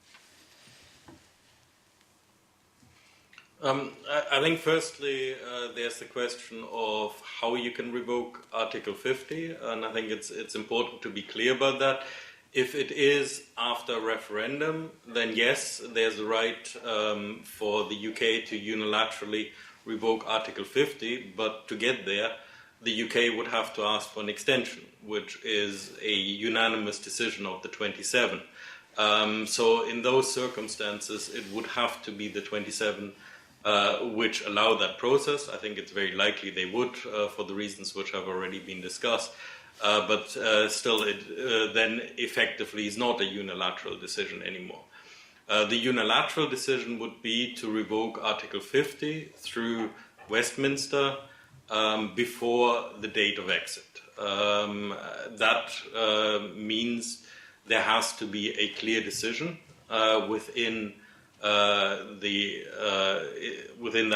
I think firstly there's the question of how you can revoke Article 50, and I think it's important to be clear about that. If it is after a referendum, then yes, there's a right for the UK to unilaterally revoke Article 50, but to get there, the UK would have to ask for an extension, which is a unanimous decision of the 27. So in those circumstances, it would have to be the 27 which allow that process. I think it's very likely they would, for the reasons which have already been discussed. But still, it then effectively is not a unilateral decision anymore. The unilateral decision would be to revoke Article 50 through Westminster before the date of exit. That means there has to be a clear decision within the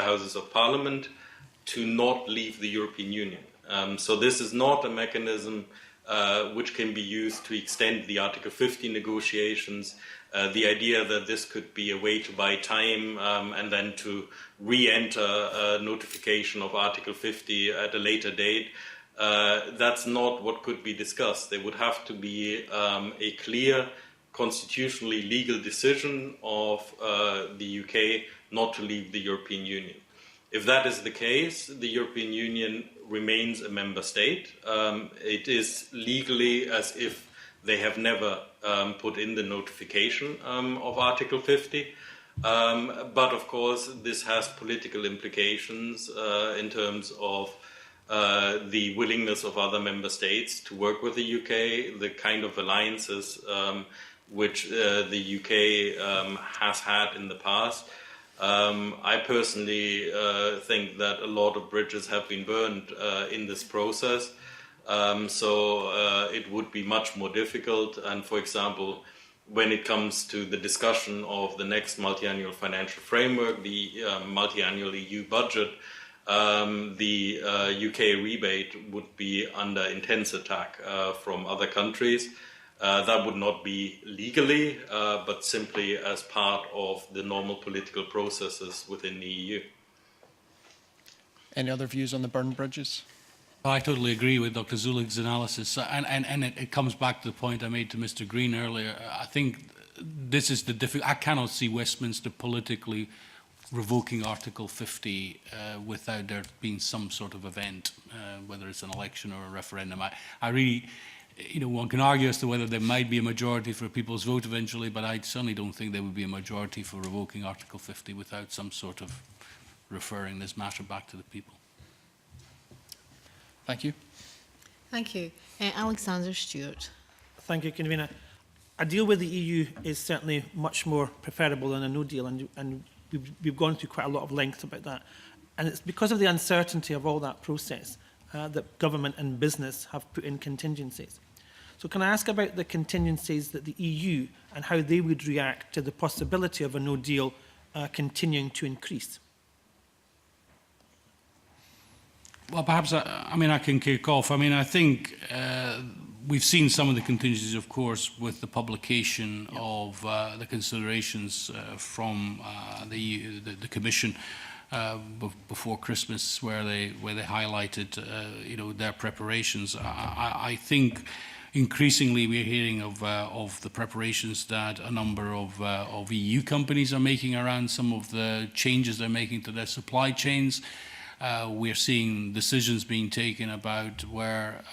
Houses of Parliament to not leave the European Union. So this is not a mechanism which can be used to extend the Article 50 negotiations. The idea that this could be a way to buy time and then to re-enter a notification of Article 50 at a later date, that's not what could be discussed. There would have to be a clear constitutionally legal decision of the UK not to leave the European Union. If that is the case, the European Union remains a member state. It is legally as if they have never put in the notification of Article 50. But of course, this has political implications in terms of the willingness of other member states to work with the UK, the kind of alliances which the UK has had in the past. I personally think that a lot of bridges have been burned in this process. So it would be much more difficult. And for example, when it comes to the discussion of the next multi-annual financial framework, the multi-annual EU budget, the UK rebate would be under intense attack from other countries. That would not be legally, but simply as part of the normal political processes within the EU. Any other views on the burned bridges? I totally agree with Dr. Zulig's analysis, and it comes back to the point I made to Mr. Green earlier. I think this is the I cannot see Westminster politically revoking Article 50 without there being some sort of event, whether it's an election or a referendum. I really, one can argue as to whether there might be a majority for a people's vote eventually, but I certainly don't think there would be a majority for revoking Article 50 without some sort of referring this matter back to the people. Thank you. Thank you. Alexander Stewart. Thank you, Convener. A deal with the EU is certainly much more preferable than a no deal, and we've gone through quite a lot of length about that. And it's because of the uncertainty of all that process that government and business have put in contingencies. So can I ask about the contingencies that the EU and how they would react to the possibility of a no deal continuing to increase? Well, perhaps, I can kick off. I think we've seen some of the contingencies, of course, with the publication of the considerations from the Commission before Christmas, where they highlighted, their preparations. I think increasingly we're hearing of the preparations that a number of EU companies are making around some of the changes they're making to their supply chains. We're seeing decisions being taken about where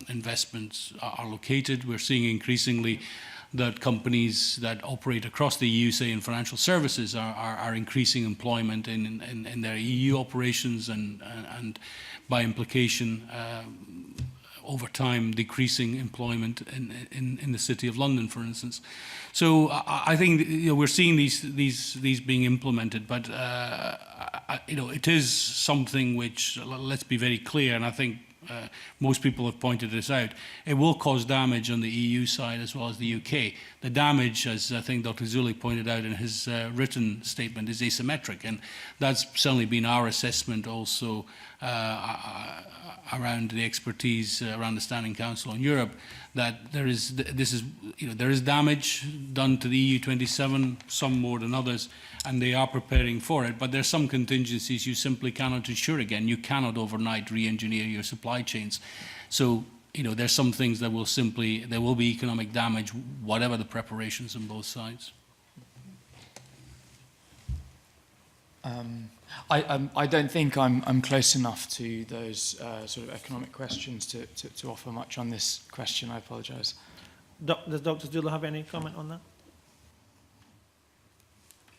investments are located. We're seeing increasingly that companies that operate across the EU, say in financial services, are increasing employment in their EU operations and by implication, over time, decreasing employment in the City of London, for instance. So I think we're seeing these being implemented, but it is something which, let's be very clear, and I think most people have pointed this out, it will cause damage on the EU side as well as the UK. The damage, as I think Dr. Zulik pointed out in his written statement, is asymmetric, and that's certainly been our assessment also around the expertise around the Standing Council on Europe, that there is damage done to the EU 27, some more than others, and they are preparing for it. But there are some contingencies you simply cannot insure again. You cannot overnight re-engineer your supply chains. So, there's some things that there will be economic damage, whatever the preparations on both sides. I don't think I'm close enough to those sort of economic questions to offer much on this question. I apologise. Does Dr. Zdula have any comment on that?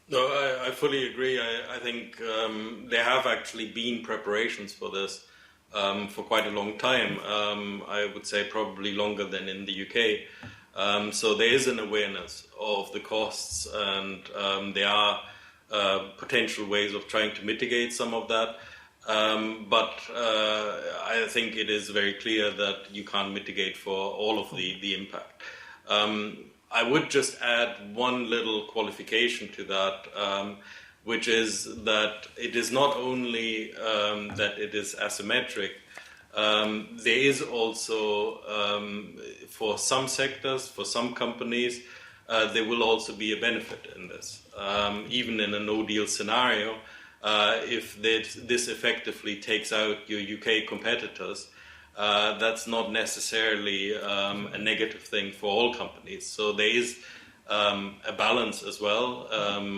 No, I fully agree. I think there have actually been preparations for this for quite a long time. I would say probably longer than in the UK. So there is an awareness of the costs, and there are potential ways of trying to mitigate some of that. But I think it is very clear that you can't mitigate for all of the impact. I would just add one little qualification to that, which is that it is not only that it is asymmetric, there is also, for some sectors, for some companies, there will also be a benefit in this. Even in a no-deal scenario, if this effectively takes out your UK competitors, that's not necessarily a negative thing for all companies. So there is a balance as well.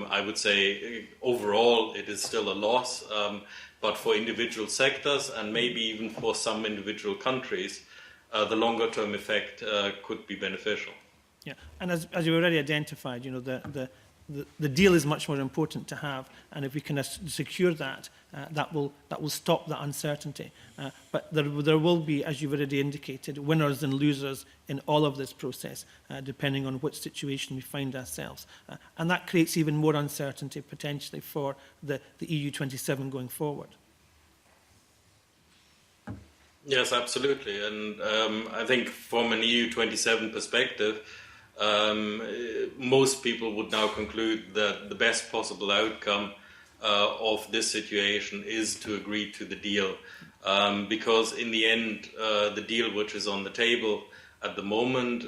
I would say overall it is still a loss, but for individual sectors and maybe even for some individual countries, the longer-term effect could be beneficial. Yeah, and as you already identified, the the deal is much more important to have, and if we can secure that, that will stop that uncertainty. But there will be, as you've already indicated, winners and losers in all of this process, depending on which situation we find ourselves. And that creates even more uncertainty potentially for the EU27 going forward. Yes, absolutely. And I think from an EU27 perspective, most people would now conclude that the best possible outcome of this situation is to agree to the deal. Because in the end, the deal which is on the table at the moment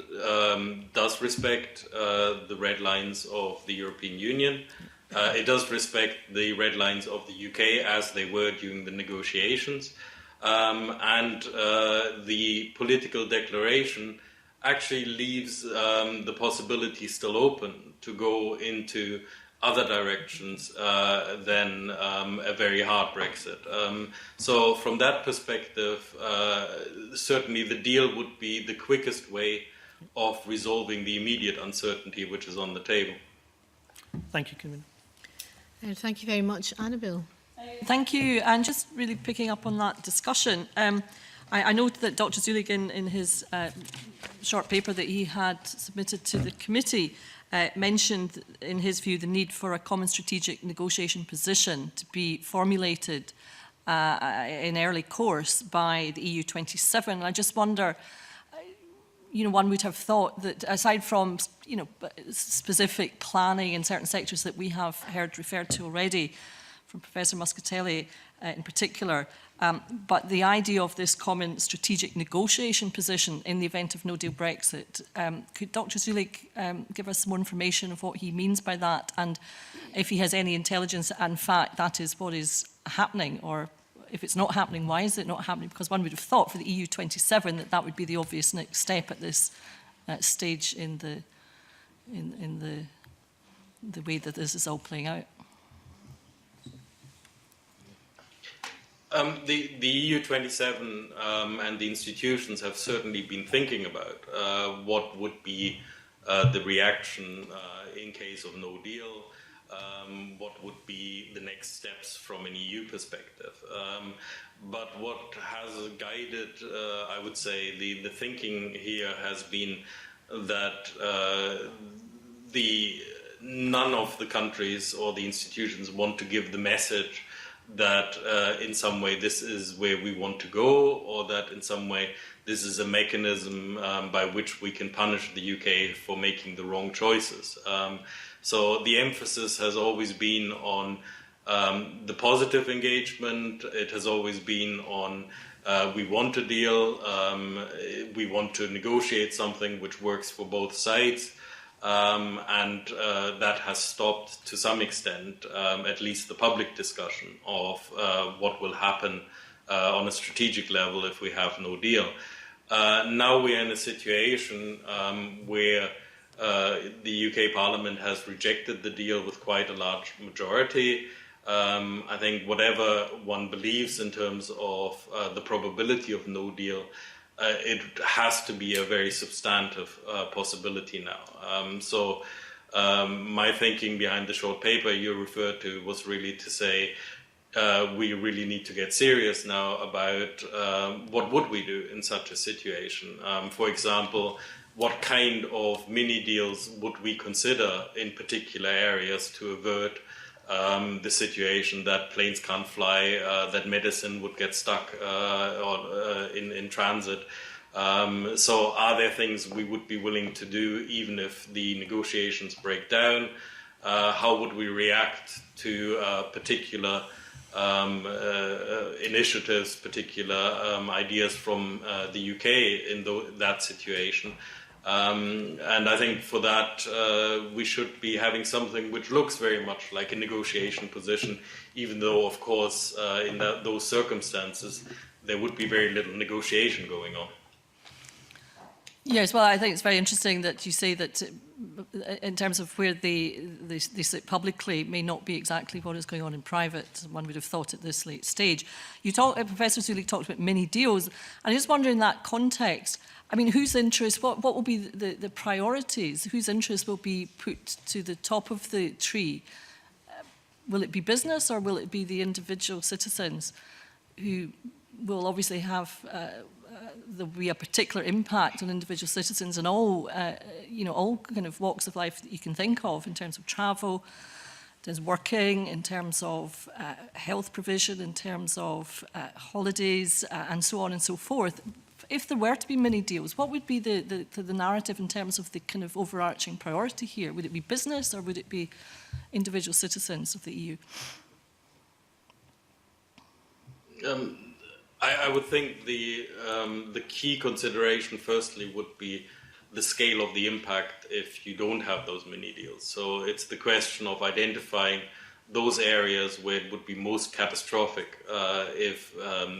does respect the red lines of the European Union. It does respect the red lines of the UK as they were during the negotiations. And the political declaration actually leaves the possibility still open to go into other directions than a very hard Brexit. So from that perspective, certainly the deal would be the quickest way of resolving the immediate uncertainty which is on the table. Thank you, Convener. Thank you very much. Annabel. Thank you. And just really picking up on that discussion, I note that Dr. Zulig in his short paper that he had submitted to the committee mentioned, in his view, the need for a common strategic negotiation position to be formulated in early course by the EU27. And I just wonder, one would have thought that aside from, specific planning in certain sectors that we have heard referred to already from Professor Muscatelli in particular, but the idea of this common strategic negotiation position in the event of no-deal Brexit, could Dr. Zulig give us more information of what he means by that, and if he has any intelligence that in fact that is what is happening, or if it's not happening, why is it not happening? Because one would have thought for the EU27 that that would be the obvious next step at this stage in the way that this is all playing out. The EU27 and the institutions have certainly been thinking about what would be the reaction in case of no deal, what would be the next steps from an EU perspective. But what has guided, I would say, the thinking here has been that none of the countries or the institutions want to give the message that in some way this is where we want to go, or that in some way this is a mechanism by which we can punish the UK for making the wrong choices. So the emphasis has always been on the positive engagement. It has always been on we want a deal, we want to negotiate something which works for both sides. And that has stopped to some extent, at least the public discussion of what will happen on a strategic level if we have no deal. Now we are in a situation where the UK Parliament has rejected the deal with quite a large majority. I think whatever one believes in terms of the probability of no deal, it has to be a very substantive possibility now. So my thinking behind the short paper you referred to was really to say we really need to get serious now about what would we do in such a situation. For example, what kind of mini deals would we consider in particular areas to avert the situation that planes can't fly, that medicine would get stuck in transit. So are there things we would be willing to do even if the negotiations break down? How would we react to particular initiatives, particular ideas from the UK in that situation? And I think for that we should be having something which looks very much like a negotiation position, even though, of course, in those circumstances, there would be very little negotiation going on. Yes, well, I think it's very interesting that you say that in terms of where they sit publicly may not be exactly what is going on in private, one would have thought at this late stage. You Professor Zulik talked about mini deals, and I just wonder in that context, I mean, whose interest, what will be the priorities, whose interest will be put to the top of the tree? Will it be business or will it be the individual citizens who will obviously have there'll be a particular impact on individual citizens in all, all kind of walks of life that you can think of in terms of travel, in terms of working, in terms of health provision, in terms of holidays, and so on and so forth. If there were to be mini deals, what would be the narrative in terms of the kind of overarching priority here? Would it be business or would it be individual citizens of the EU? I would think the key consideration, firstly, would be the scale of the impact if you don't have those mini deals. So it's the question of identifying those areas where it would be most catastrophic if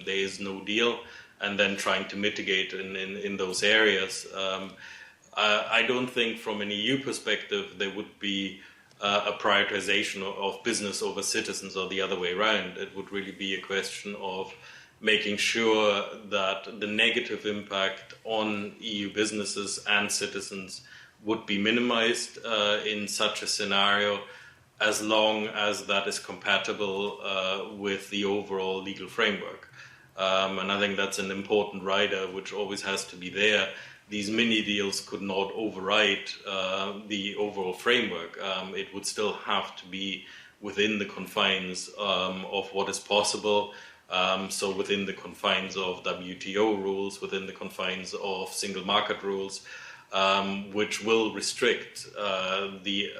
there is no deal, and then trying to mitigate in those areas. I don't think from an EU perspective there would be a prioritization of business over citizens or the other way around. It would really be a question of making sure that the negative impact on EU businesses and citizens would be minimized in such a scenario, as long as that is compatible with the overall legal framework. And I think that's an important rider which always has to be there. These mini deals could not override the overall framework. It would still have to be within the confines of what is possible. So within the confines of WTO rules, within the confines of single market rules, which will restrict the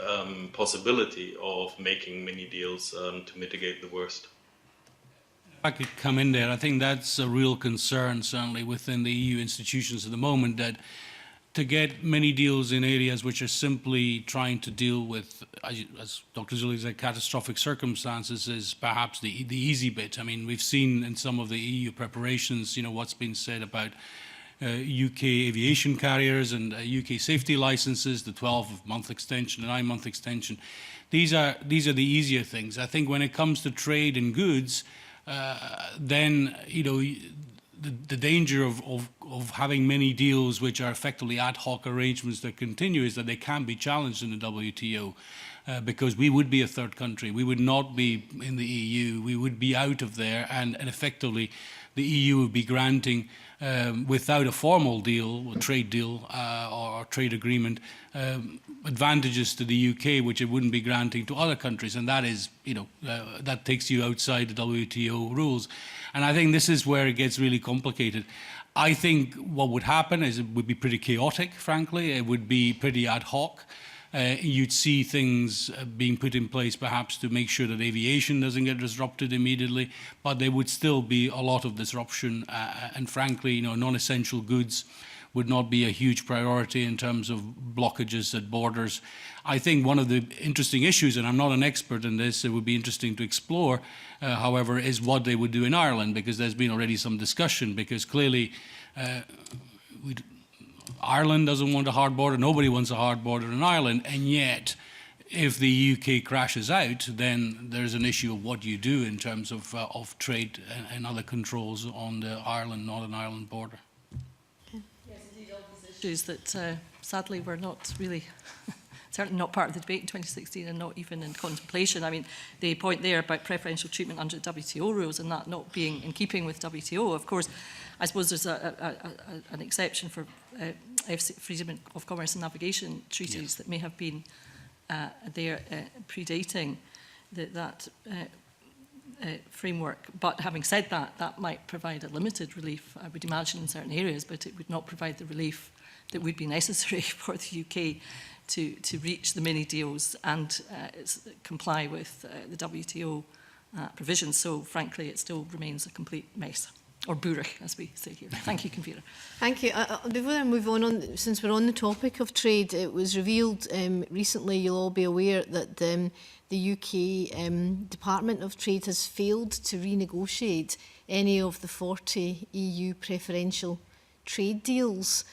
possibility of making mini deals to mitigate the worst. If I could come in there, I think that's a real concern, certainly within the EU institutions at the moment, that to get many deals in areas which are simply trying to deal with, as Dr. Zulik said, catastrophic circumstances is perhaps the easy bit. I mean, we've seen in some of the EU preparations, what's been said about UK aviation carriers and UK safety licenses, the 12-month extension, the 9-month extension. These are the easier things. I think when it comes to trade in goods, then, the danger of having many deals which are effectively ad hoc arrangements that continue is that they can be challenged in the WTO because we would be a third country. We would not be in the EU. We would be out of there, and effectively the EU would be granting, without a formal deal, a trade deal or trade agreement, advantages to the UK which it wouldn't be granting to other countries, and that is, that takes you outside the WTO rules. And I think this is where it gets really complicated. I think what would happen is it would be pretty chaotic, frankly. It would be pretty ad hoc. You'd see things being put in place perhaps to make sure that aviation doesn't get disrupted immediately, but there would still be a lot of disruption, and frankly, non-essential goods would not be a huge priority in terms of blockages at borders. I think one of the interesting issues, and I'm not an expert in this, it would be interesting to explore, however, is what they would do in Ireland, because there's been already some discussion, because clearly Ireland doesn't want a hard border, nobody wants a hard border in Ireland, and yet if the UK crashes out, then there's an issue of what you do in terms of trade and other controls on the Northern Ireland border. Yes, indeed, all these issues that sadly were not really, certainly not part of the debate in 2016 and not even in contemplation. I mean, the point there about preferential treatment under WTO rules and that not being in keeping with WTO, of course, I suppose there's an exception for freedom of commerce and navigation treaties that may have been there predating that framework. But having said that, that might provide a limited relief, I would imagine, in certain areas, but it would not provide the relief that would be necessary for the UK to reach the mini deals and comply with the WTO provisions. So frankly, it still remains a complete mess. Or Burach, as we say here. Thank you, Convener. Thank you. Before I move on, since we're on the topic of trade, it was revealed recently, you'll all be aware, that the UK Department of Trade has failed to renegotiate any of the 40 EU preferential trade deals,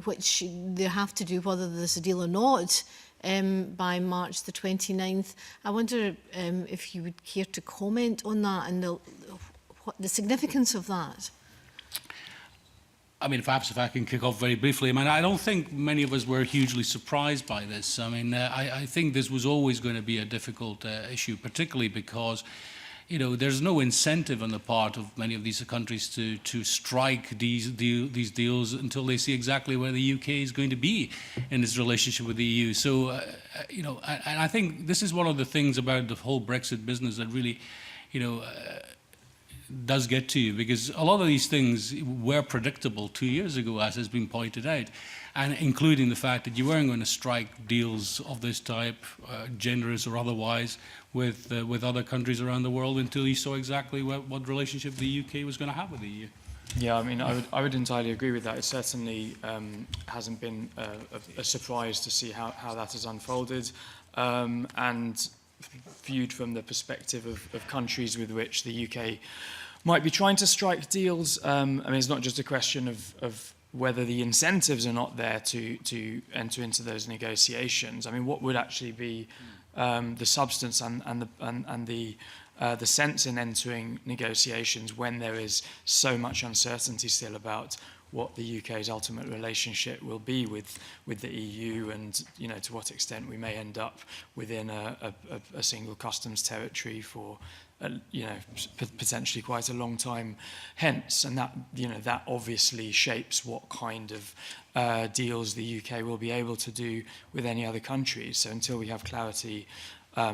which they have to do whether there's a deal or not, by March the 29th. I wonder if you would care to comment on that and the significance of that. I mean, perhaps if I can kick off very briefly. I mean, I don't think many of us were hugely surprised by this. I mean, I think this was always going to be a difficult issue, particularly because, you know, there's no incentive on the part of many of these countries to strike these deals until they see exactly where the UK is going to be in its relationship with the EU. So, you know, and I think this is one of the things about the whole Brexit business that really, you know, does get to you, because a lot of these things were predictable 2 years ago, as has been pointed out, and including the fact that you weren't going to strike deals of this type, generous or otherwise, with other countries around the world until you saw exactly what relationship the UK was going to have with the EU. Yeah, I mean, I would entirely agree with that. It certainly hasn't been a surprise to see how that has unfolded, and viewed from the perspective of countries with which the UK might be trying to strike deals. I mean, it's not just a question of whether the incentives are not there to enter into those negotiations. I mean, what would actually be the substance and the sense in entering negotiations when there is so much uncertainty still about what the UK's ultimate relationship will be with the EU, and, you know, to what extent we may end up within a single customs territory for you know, potentially quite a long time hence, and that, you know, that obviously shapes what kind of deals the UK will be able to do with any other countries. So until we have clarity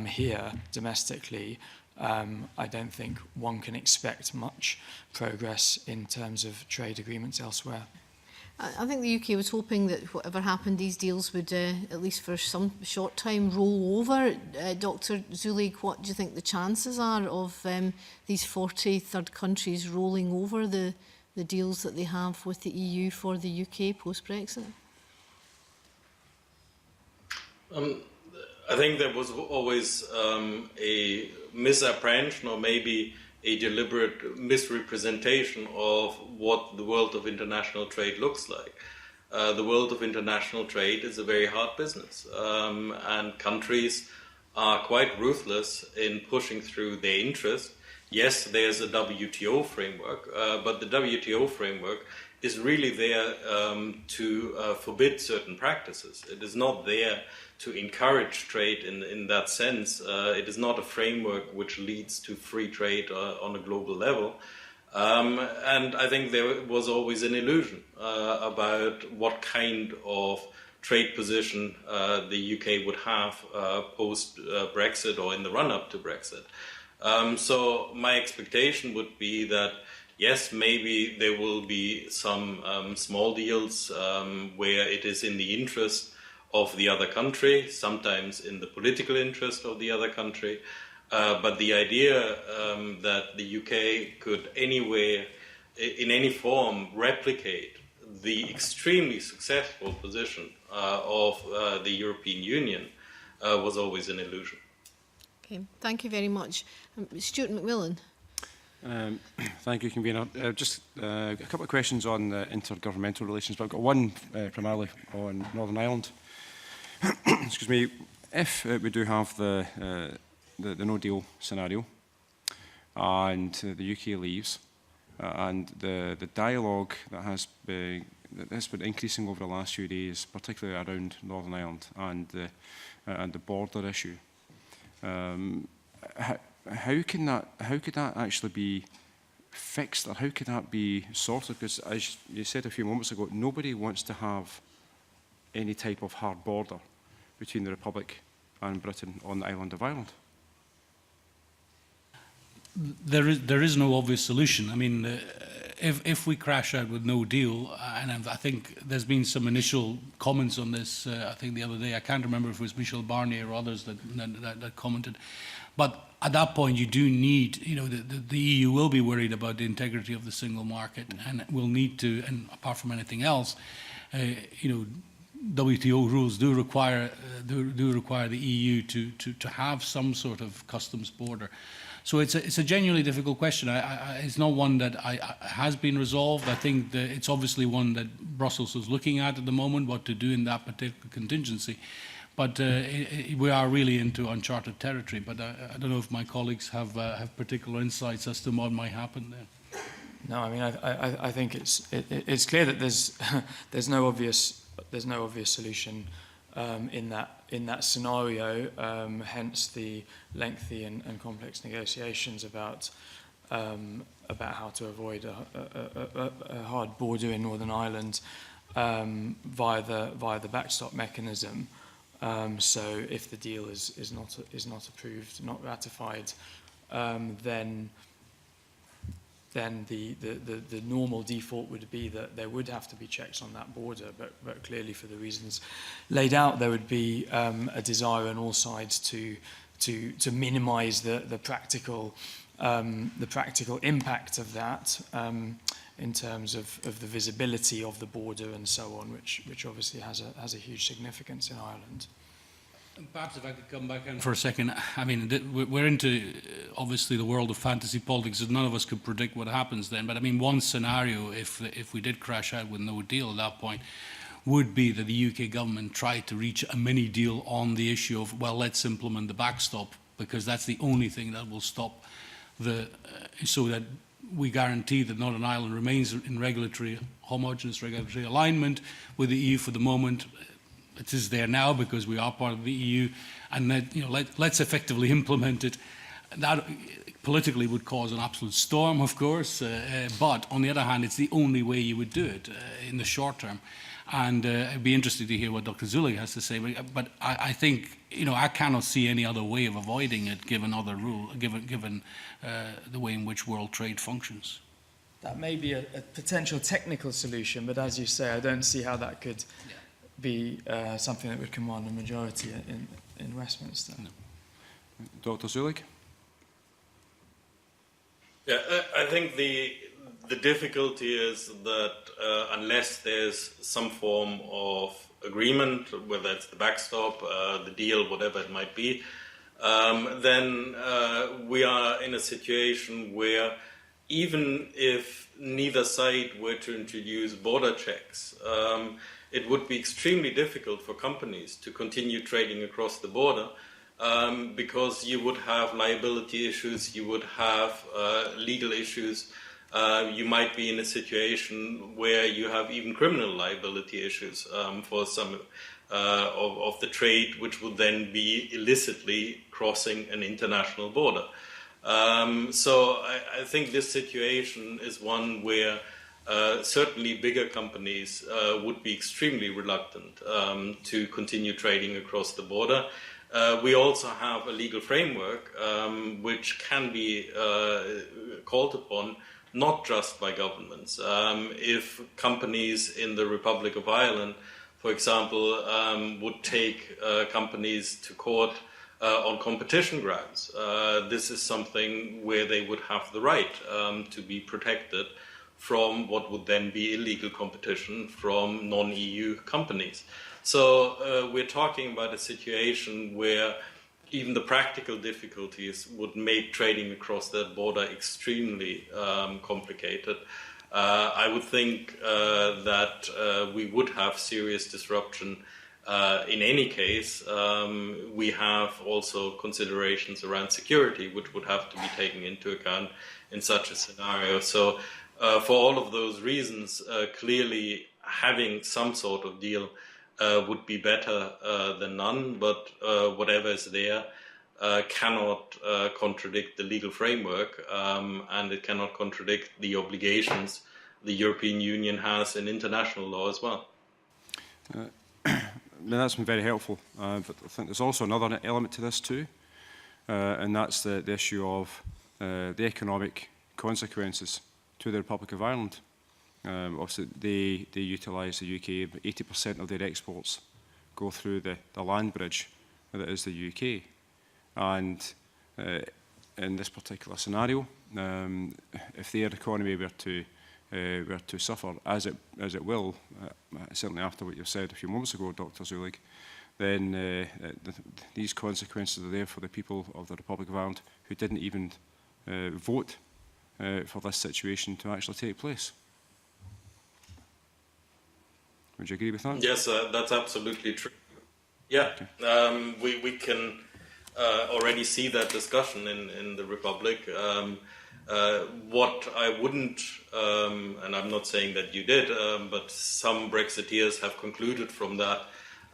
here domestically, I don't think one can expect much progress in terms of trade agreements elsewhere. I think the UK was hoping that whatever happened, these deals would, at least for some short time, roll over. Dr. Zulig, what do you think the chances are of these 40 third countries rolling over the deals that they have with the EU for the UK post-Brexit? I think there was always a misapprehension or maybe a deliberate misrepresentation of what the world of international trade looks like. The world of international trade is a very hard business, and countries are quite ruthless in pushing through their interest. Yes, there's a WTO framework, but the WTO framework is really there to forbid certain practices. It is not there to encourage trade in that sense. It is not a framework which leads to free trade on a global level. And I think there was always an illusion about what kind of trade position the UK would have post-Brexit or in the run-up to Brexit. So my expectation would be that, yes, maybe there will be some small deals where it is in the interest of the other country, sometimes in the political interest of the other country. But the idea that the UK could anywhere, in any form, replicate the extremely successful position of the European Union was always an illusion. Okay, thank you very much. Stuart McMillan. Thank you, Convener. Just a couple of questions on intergovernmental relations, but I've got one primarily on Northern Ireland. Excuse me. If we do have the no-deal scenario and the UK leaves, and the dialogue that has been increasing over the last few days, particularly around Northern Ireland and the border issue, how could that actually be fixed, or how could that be sorted? Because, as you said a few moments ago, nobody wants to have any type of hard border between the Republic and Britain on the island of Ireland. There is no obvious solution. I mean, if we crash out with no deal, and I think there's been some initial comments on this, I think the other day, I can't remember if it was Michel Barnier or others that commented, but at that point you do need, you know, the EU will be worried about the integrity of the single market, and will need to, and apart from anything else, you know, WTO rules do require the EU to have some sort of customs border. So it's a genuinely difficult question. It's not one that has been resolved. I think that it's obviously one that Brussels is looking at the moment, what to do in that particular contingency. But we are really into uncharted territory. But I don't know if my colleagues have particular insights as to what might happen there. No, I mean I think it's clear that there's no obvious solution in that scenario. Hence the lengthy and complex negotiations about how to avoid a hard border in Northern Ireland via the backstop mechanism. So if the deal is not approved, not ratified, then the normal default would be that there would have to be checks on that border, but clearly for the reasons laid out, there would be a desire on all sides to minimise the practical impact of that in terms of the visibility of the border and so on, which obviously has a huge significance in Ireland. Perhaps if I could come back in for a second. I mean, we're into, obviously, the world of fantasy politics, and none of us could predict what happens then. But I mean, one scenario, if we did crash out with no deal at that point, would be that the UK government tried to reach a mini deal on the issue of, well, let's implement the backstop, because that's the only thing that will stop so that we guarantee that Northern Ireland remains in homogeneous regulatory alignment with the EU for the moment. It is there now because we are part of the EU, and that, let's effectively implement it. That politically would cause an absolute storm, of course, but on the other hand, it's the only way you would do it in the short term. And it'd be interesting to hear what Dr. Zulig has to say. But I think I cannot see any other way of avoiding it, given the way in which world trade functions. That may be a potential technical solution, but as you say, I don't see how that could be something that would command a majority in Westminster. No. Dr. Zulig? Yeah, I think the difficulty is that unless there's some form of agreement, whether it's the backstop, the deal, whatever it might be, then we are in a situation where even if neither side were to introduce border checks, it would be extremely difficult for companies to continue trading across the border because you would have liability issues, you would have legal issues, you might be in a situation where you have even criminal liability issues for some of the trade, which would then be illicitly crossing an international border. So I think this situation is one where certainly bigger companies would be extremely reluctant to continue trading across the border. We also have a legal framework which can be called upon not just by governments. If companies in the Republic of Ireland, for example, would take companies to court on competition grounds, this is something where they would have the right to be protected from what would then be illegal competition from non-EU companies. So we're talking about a situation where even the practical difficulties would make trading across that border extremely complicated. I would think that we would have serious disruption in any case. We have also considerations around security which would have to be taken into account in such a scenario. So for all of those reasons, clearly having some sort of deal would be better than none, but whatever is there cannot contradict the legal framework, and it cannot contradict the obligations the European Union has in international law as well. That's been very helpful, but I think there's also another element to this too, and that's the issue of the economic consequences to the Republic of Ireland. Obviously, they utilise the UK, but 80% of their exports go through the land bridge that is the UK. And in this particular scenario, if their economy were to were to suffer, as it will, certainly after what you said a few moments ago, Dr. Zulig, then these consequences are there for the people of the Republic of Ireland who didn't even vote for this situation to actually take place. Would you agree with that? Yes, that's absolutely true. Yeah, we can already see that discussion in the Republic. What I wouldn't, and I'm not saying that you did, but some Brexiteers have concluded from that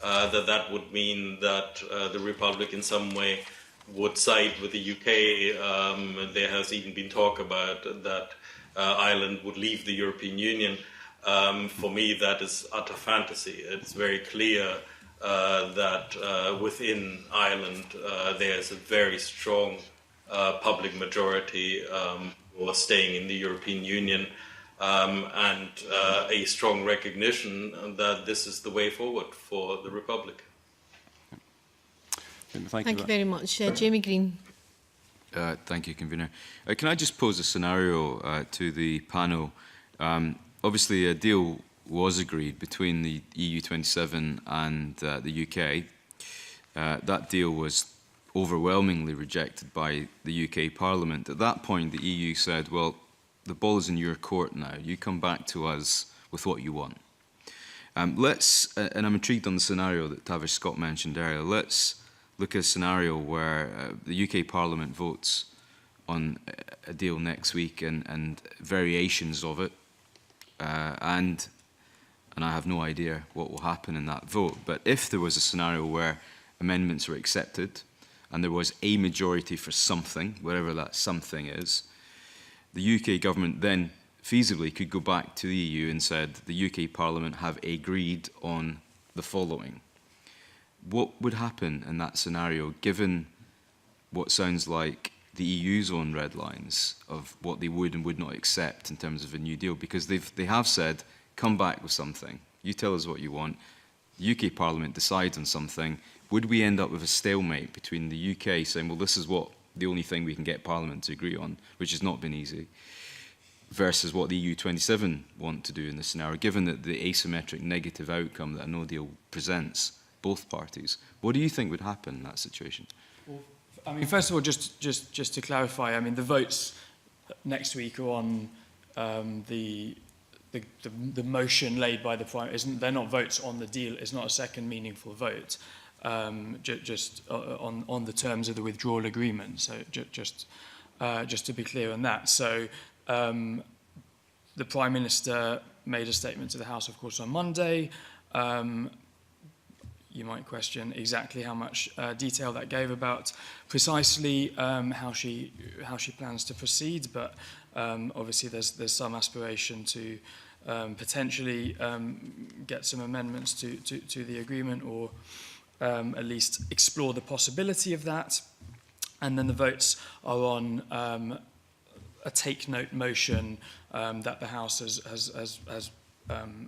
that would mean that the Republic in some way would side with the UK. There has even been talk about that Ireland would leave the European Union. For me, that is utter fantasy. It's very clear that within Ireland there's a very strong public majority for staying in the European Union, and a strong recognition that this is the way forward for the Republic. Thank you very much. Jamie Green. Thank you, Convener. Can I just pose a scenario to the panel? Obviously, a deal was agreed between the EU27 and the UK. That deal was overwhelmingly rejected by the UK Parliament. At that point, the EU said, well, the ball is in your court now. You come back to us with what you want. And I'm intrigued on the scenario that Tavish Scott mentioned earlier. Let's look at a scenario where the UK Parliament votes on a deal next week and variations of it. And I have no idea what will happen in that vote. But if there was a scenario where amendments were accepted and there was a majority for something, whatever that something is, the UK government then feasibly could go back to the EU and said the UK Parliament have agreed on the following. What would happen in that scenario, given what sounds like the EU's own red lines of what they would and would not accept in terms of a new deal? Because they have said, come back with something. You tell us what you want. The UK Parliament decides on something. Would we end up with a stalemate between the UK saying, well, this is what the only thing we can get Parliament to agree on, which has not been easy, versus what the EU27 want to do in this scenario, given that the asymmetric negative outcome that a no deal presents both parties? What do you think would happen in that situation? Well, I mean, first of all, just to clarify, I mean, the votes next week are on the motion laid by the Prime. They're not votes on the deal. It's not a second meaningful vote. Just on the terms of the withdrawal agreement. So just to be clear on that. So the Prime Minister made a statement to the House, of course, on Monday. You might question exactly how much detail that gave about precisely how she plans to proceed, but obviously there's some aspiration to potentially get some amendments to the agreement, or at least explore the possibility of that. And then the votes are on a take-note motion that the House has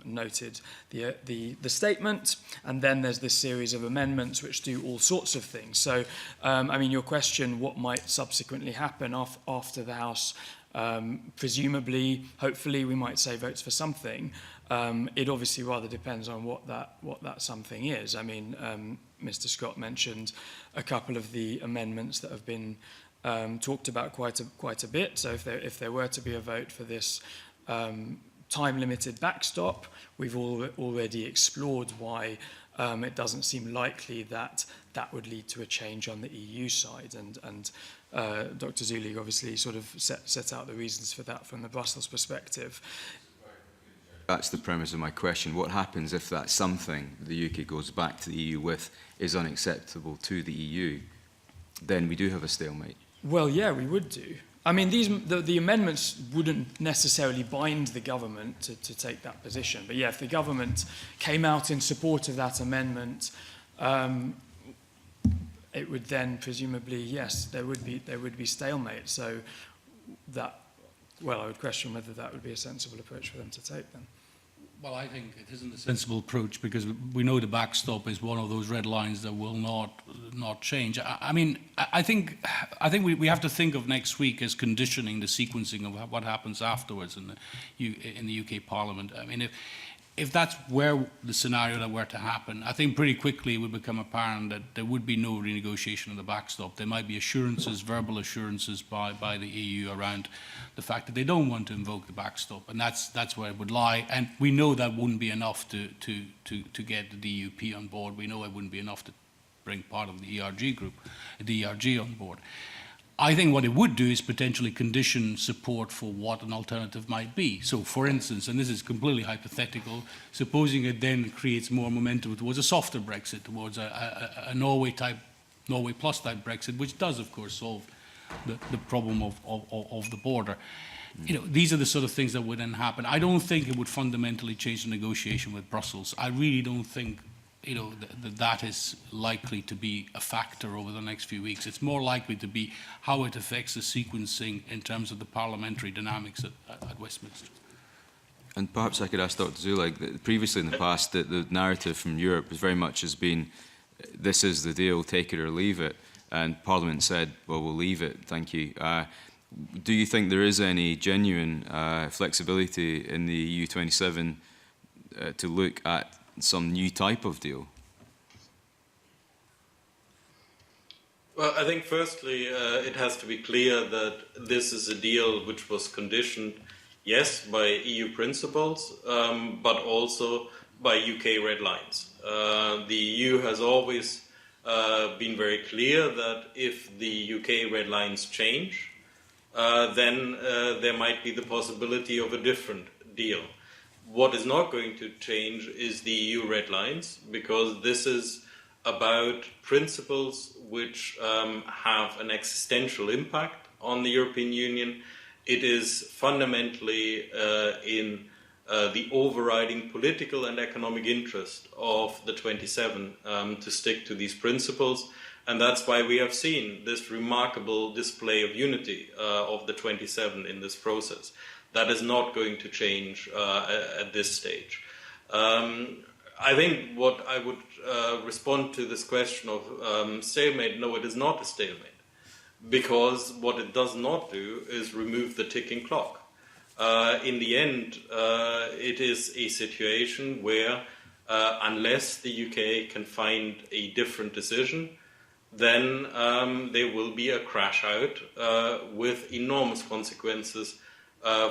noted the statement, and then there's this series of amendments which do all sorts of things. So, I mean, your question, what might subsequently happen after the House, presumably, hopefully, we might say votes for something. It obviously rather depends on what that something is. I mean, Mr. Scott mentioned a couple of the amendments that have been talked about quite a bit. So if there were to be a vote for this time-limited backstop, we've already explored why it doesn't seem likely that that would lead to a change on the EU side. And Dr. Zulig obviously sort of set out the reasons for that from the Brussels perspective. That's the premise of my question. What happens if that something the UK goes back to the EU with is unacceptable to the EU? Then we do have a stalemate. Well, yeah, we would do. I mean, the amendments wouldn't necessarily bind the government to take that position. But yeah, if the government came out in support of that amendment, it would then presumably, yes, there would be stalemate. So that, well, I would question whether that would be a sensible approach for them to take then. Well, I think it isn't a sensible approach because we know the backstop is one of those red lines that will not change. I think we have to think of next week as conditioning the sequencing of what happens afterwards in the UK Parliament. I mean, if that's where the scenario that were to happen, I think pretty quickly it would become apparent that there would be no renegotiation of the backstop. There might be assurances, verbal assurances by the EU around the fact that they don't want to invoke the backstop, and that's where it would lie. And we know that wouldn't be enough to get the DUP on board. We know it wouldn't be enough to bring part of the ERG group, the ERG on board. I think what it would do is potentially condition support for what an alternative might be. So, for instance, and this is completely hypothetical, supposing it then creates more momentum towards a softer Brexit, towards a Norway plus type Brexit, which does, of course, solve the problem of the border. You know, these are the sort of things that would then happen. I don't think it would fundamentally change the negotiation with Brussels. I really don't think that is likely to be a factor over the next few weeks. It's more likely to be how it affects the sequencing in terms of the parliamentary dynamics at Westminster. And perhaps I could ask Dr. Zulag, that previously in the past, the narrative from Europe was very much has been, this is the deal, take it or leave it. And Parliament said, well, we'll leave it, thank you. Do you think there is any genuine flexibility in the EU27 to look at some new type of deal? Well, I think firstly, it has to be clear that this is a deal which was conditioned, yes, by EU principles, but also by UK red lines. The EU has always been very clear that if the UK red lines change, then there might be the possibility of a different deal. What is not going to change is the EU red lines, because this is about principles which have an existential impact on the European Union. It is fundamentally in the overriding political and economic interest of the 27 to stick to these principles. And that's why we have seen this remarkable display of unity of the 27 in this process. That is not going to change at this stage. I think what I would respond to this question of stalemate, no, it is not a stalemate, because what it does not do is remove the ticking clock. In the end, it is a situation where unless the UK can find a different decision, then there will be a crash out with enormous consequences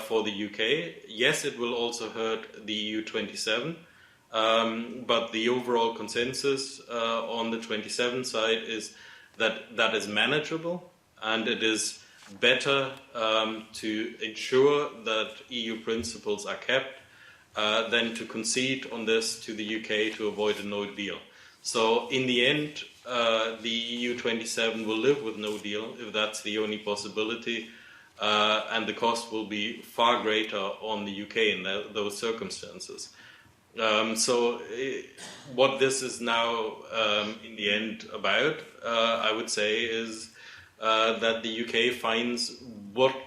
for the UK. Yes, it will also hurt the EU27, but the overall consensus on the 27 side is that that is manageable, and it is better to ensure that EU principles are kept than to concede on this to the UK to avoid a no deal. So in the end, the EU27 will live with no deal if that's the only possibility, and the cost will be far greater on the UK in those circumstances. What this is now in the end about, I would say, is that the UK finds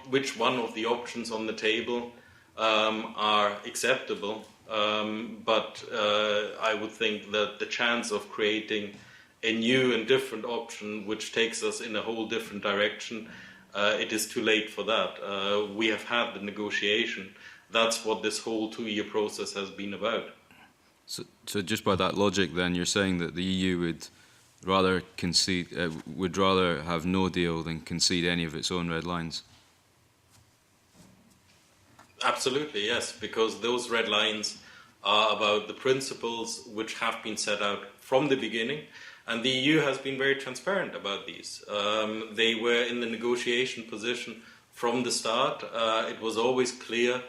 which one of the options on the table are acceptable. But I would think that the chance of creating a new and different option which takes us in a whole different direction, it is too late for that. We have had the negotiation. That's what this whole 2-year process has been about. So just by that logic then, you're saying that the EU would rather concede, would rather have no deal than concede any of its own red lines? Absolutely, yes, because those red lines are about the principles which have been set out from the beginning, and the EU has been very transparent about these. They were in the negotiation position from the start. It was always clear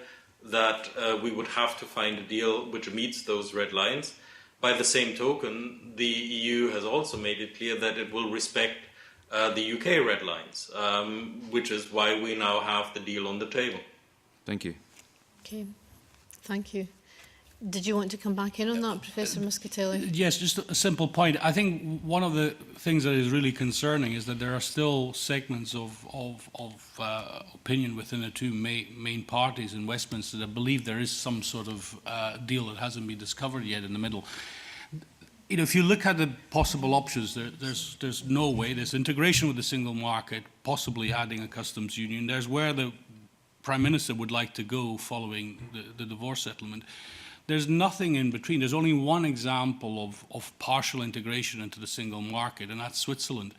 that we would have to find a deal which meets those red lines. By the same token, the EU has also made it clear that it will respect the UK red lines, which is why we now have the deal on the table. Thank you. Okay, thank you. Did you want to come back in on that, Professor Muscatelli? Yes, just a simple point. I think one of the things that is really concerning is that there are still segments of opinion within the two main parties in Westminster that believe there is some sort of deal that hasn't been discovered yet in the middle. You know, if you look at the possible options, there's no way. There's integration with the single market, possibly adding a customs union. There's where the Prime Minister would like to go following the divorce settlement. There's nothing in between. There's only one example of partial integration into the single market, and that's Switzerland.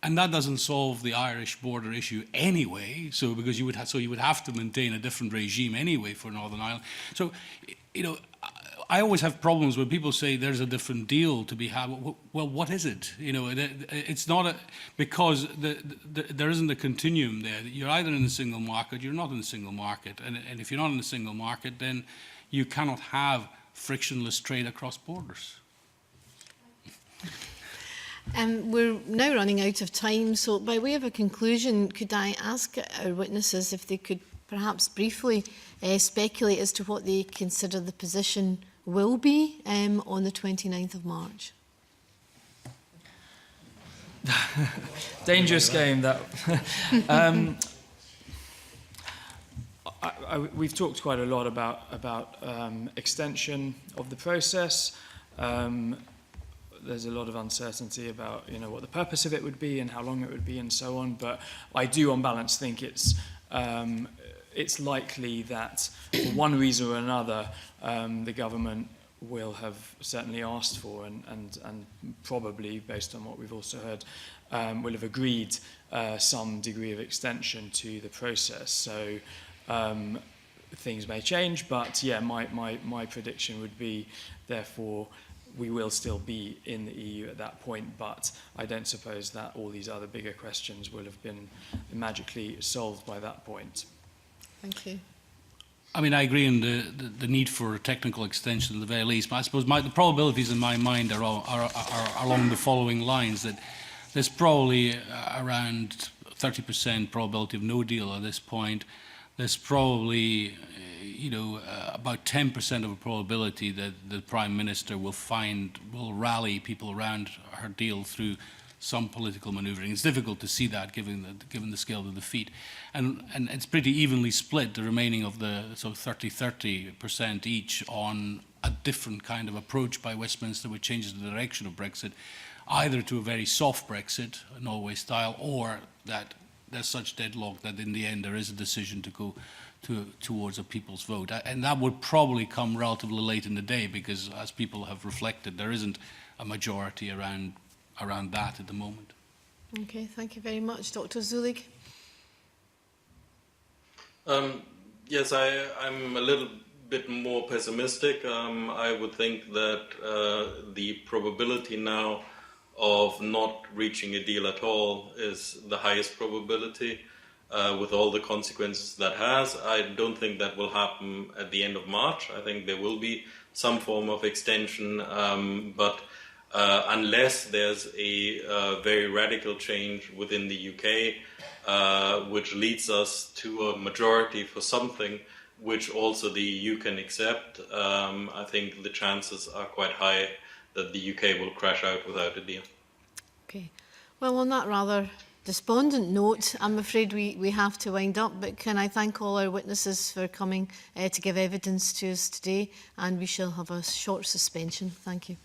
And that doesn't solve the Irish border issue anyway, so because you would have to maintain a different regime anyway for Northern Ireland. So, you know, I always have problems when people say there's a different deal to be had. Well, what is it? You know, it's not because there isn't a continuum there. You're either in the single market, you're not in the single market, and if you're not in the single market, then you cannot have frictionless trade across borders. We're now running out of time, so by way of a conclusion, could I ask our witnesses if they could perhaps briefly speculate as to what they consider the position will be on the 29th of March? Dangerous game, that. We've talked quite a lot about extension of the process. There's a lot of uncertainty about what the purpose of it would be and how long it would be and so on. But I do, on balance, think it's likely that for one reason or another, the government will have certainly asked for and probably, based on what we've also heard, will have agreed some degree of extension to the process. So things may change, but yeah, my prediction would be, therefore, we will still be in the EU at that point, but I don't suppose that all these other bigger questions will have been magically solved by that point. Thank you. I mean, I agree on the need for a technical extension at the very least, but I suppose the probabilities in my mind are along the following lines, that there's probably around 30% probability of no deal at this point. There's probably, about 10% of a probability that the Prime Minister will rally people around her deal through some political manoeuvring. It's difficult to see that given the scale of the defeat. And it's pretty evenly split, the remaining of the sort of 30% each, on a different kind of approach by Westminster which changes the direction of Brexit, either to a very soft Brexit, Norway style, or that there's such deadlock that in the end there is a decision to go towards a people's vote. And that would probably come relatively late in the day because, as people have reflected, there isn't a majority around that at the moment. Okay, thank you very much. Dr. Zulig? Yes, I'm a little bit more pessimistic. I would think that the probability now of not reaching a deal at all is the highest probability, with all the consequences that has. I don't think that will happen at the end of March. I think there will be some form of extension, but unless there's a very radical change within the UK, which leads us to a majority for something which also the EU can accept, I think the chances are quite high that the UK will crash out without a deal. Okay. Well, on that rather despondent note, I'm afraid we have to wind up, but can I thank all our witnesses for coming to give evidence to us today, and we shall have a short suspension. Thank you.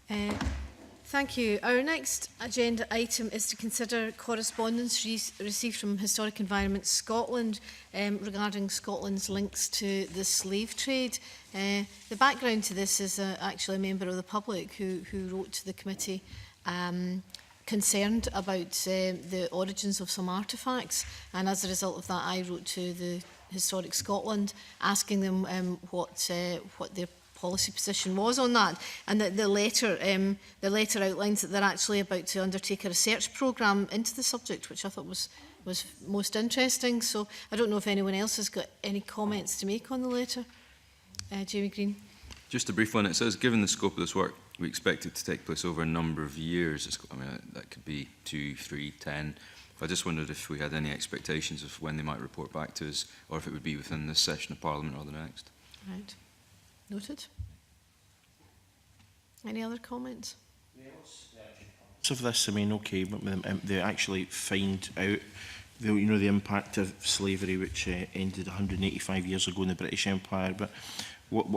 Thank you. Our next agenda item is to consider correspondence received from Historic Environment Scotland regarding Scotland's links to the slave trade. The background to this is actually a member of the public who wrote to the committee concerned about the origins of some artefacts, and as a result of that I wrote to the Historic Scotland asking them what their policy position was on that, and that the letter outlines that they're actually about to undertake a research programme into the subject, which I thought was most interesting. So I don't know if anyone else has got any comments to make on the letter. Jamie Green. Just a brief one. It says, given the scope of this work, we expect it to take place over a number of years. I mean, that could be 2, 3, 10. I just wondered if we had any expectations of when they might report back to us, or if it would be within this session of Parliament or the next. Right. Noted. Any other comments? Of this, I mean, okay, but they actually find out the impact of slavery, which ended 185 years ago in the British Empire. But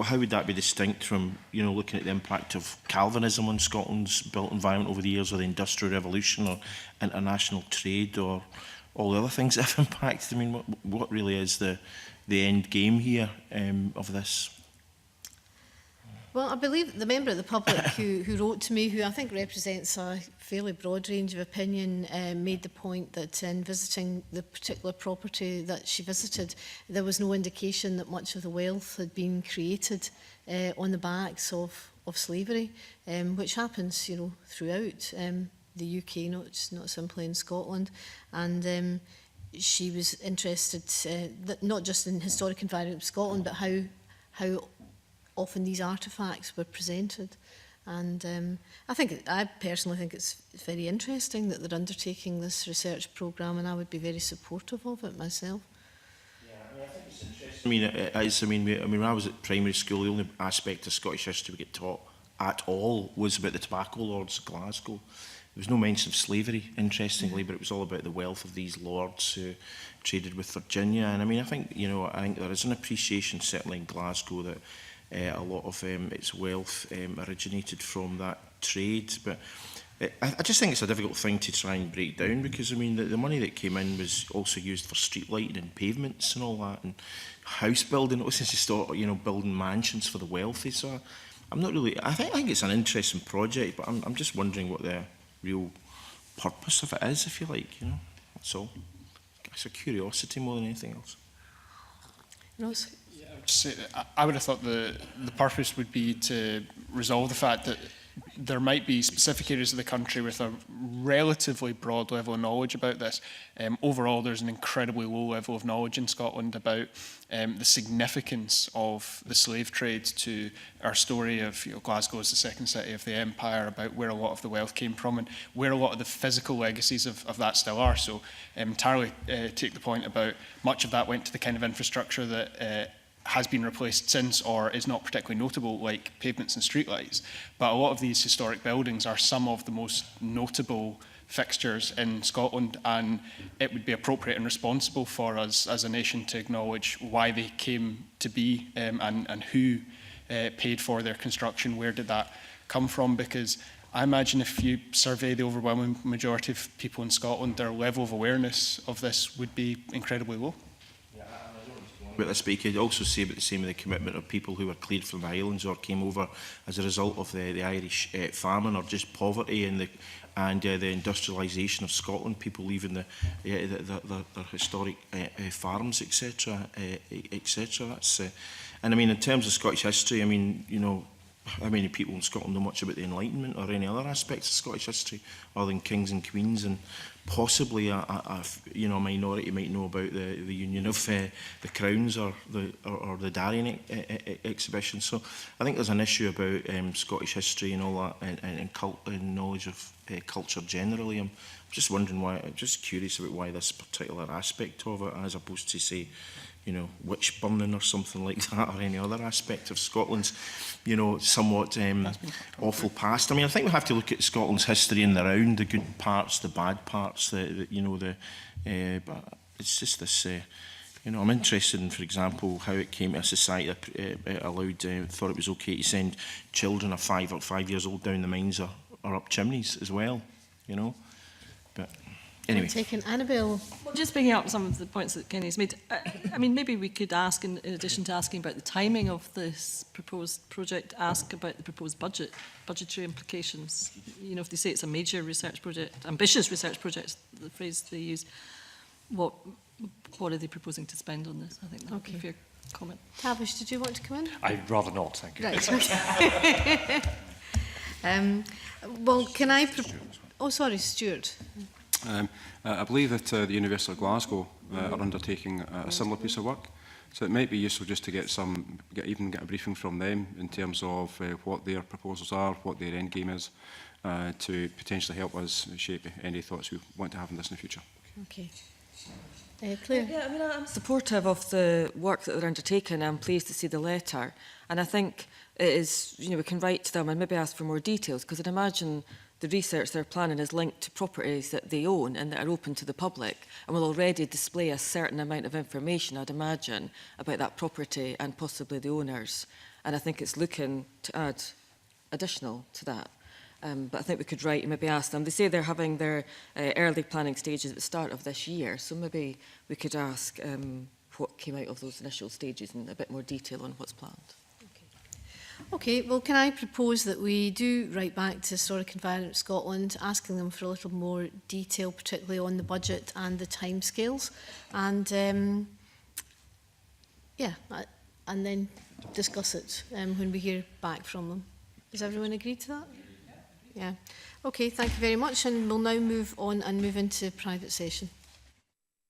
how would that be distinct from, looking at the impact of Calvinism on Scotland's built environment over the years, or the Industrial Revolution, or international trade, or all the other things that have impacted? I mean, what really is the end game here of this? Well, I believe the member of the public who wrote to me, who I think represents a fairly broad range of opinion, made the point that in visiting the particular property that she visited, there was no indication that much of the wealth had been created on the backs of slavery, which happens, throughout the UK, not simply in Scotland. And she was interested that not just in historic environment of Scotland, but how often these artefacts were presented. And I personally think it's very interesting that they're undertaking this research programme, and I would be very supportive of it myself. Yeah, I think it's interesting. I mean, it is. I mean, when I was at primary school, the only aspect of Scottish history we get taught at all was about the tobacco lords of Glasgow. There was no mention of slavery, interestingly, but it was all about the wealth of these lords who traded with Virginia. And I mean, I think there is an appreciation, certainly in Glasgow, that a lot of its wealth originated from that trade. But I just think it's a difficult thing to try and break down, because I mean the money that came in was also used for street lighting and pavements and all that, and house building. It wasn't just building mansions for the wealthy. So I'm not really. I think it's an interesting project, but I'm just wondering what the real purpose of it is, if you like. That's all. It's a curiosity more than anything else. Rose? I would have thought the purpose would be to resolve the fact that there might be specific areas of the country with a relatively broad level of knowledge about this. Overall, there's an incredibly low level of knowledge in Scotland about the significance of the slave trade to our story of Glasgow as the second city of the empire, about where a lot of the wealth came from and where a lot of the physical legacies of that still are. So entirely take the point about much of that went to the kind of infrastructure that has been replaced since, or is not particularly notable, like pavements and streetlights. But a lot of these historic buildings are some of the most notable fixtures in Scotland, and it would be appropriate and responsible for us as a nation to acknowledge why they came to be, and who paid for their construction, where did that come from. Because I imagine if you survey the overwhelming majority of people in Scotland, their level of awareness of this would be incredibly low. About this, but you could also say about the same with the commitment of people who were cleared from the Highlands or came over as a result of the Irish famine, or just poverty and the industrialisation of Scotland, people leaving their historic farms, etc., etc. That's and I mean, in terms of Scottish history, I mean, how many people in Scotland know much about the Enlightenment or any other aspects of Scottish history other than kings and queens, and possibly a minority might know about the union of the crowns or the Darien exhibition. So I think there's an issue about Scottish history and all that, and knowledge of culture generally. I'm just wondering why. I'm just curious about why this particular aspect of it, as opposed to say, witch burning or something like that, or any other aspect of Scotland's, somewhat awful past. I mean, I think we have to look at Scotland's history in the round, the good parts, the bad parts, but it's just this You know, I'm interested in, for example, how it came to a society that thought it was okay to send children of 5 years old down the mines or up chimneys as well, you know. But anyway. Taken Annabelle. Well, just picking up some of the points that Kenny's made, I mean, maybe we could ask, in addition to asking about the timing of this proposed project, ask about the proposed budgetary implications. You know, if they say it's a major research project, ambitious research project, the phrase they use, what are they proposing to spend on this? I think that would be a fair comment. Tavish, did you want to come in? I'd rather not, thank you. Right, okay. Well, can I... Oh, sorry, Stuart. I believe that the University of Glasgow are undertaking a similar piece of work. So it might be useful just to get a briefing from them in terms of what their proposals are, what their end game is, to potentially help us shape any thoughts we want to have on this in the future. Okay. Claire? Yeah, I mean, I'm supportive of the work that they're undertaking. I'm pleased to see the letter. And I think it is, you know, we can write to them and maybe ask for more details, because I'd imagine the research they're planning is linked to properties that they own and that are open to the public and will already display a certain amount of information, I'd imagine, about that property and possibly the owners. And I think it's looking to add additional to that. But I think we could write and maybe ask them. They say they're having their early planning stages at the start of this year, so maybe we could ask what came out of those initial stages in a bit more detail on what's planned. Okay, well, can I propose that we do write back to Historic Environment Scotland, asking them for a little more detail, particularly on the budget and the timescales, and yeah, and then discuss it when we hear back from them. Does everyone agree to that? Yeah. Okay, thank you very much, and we'll now move on and move into private session.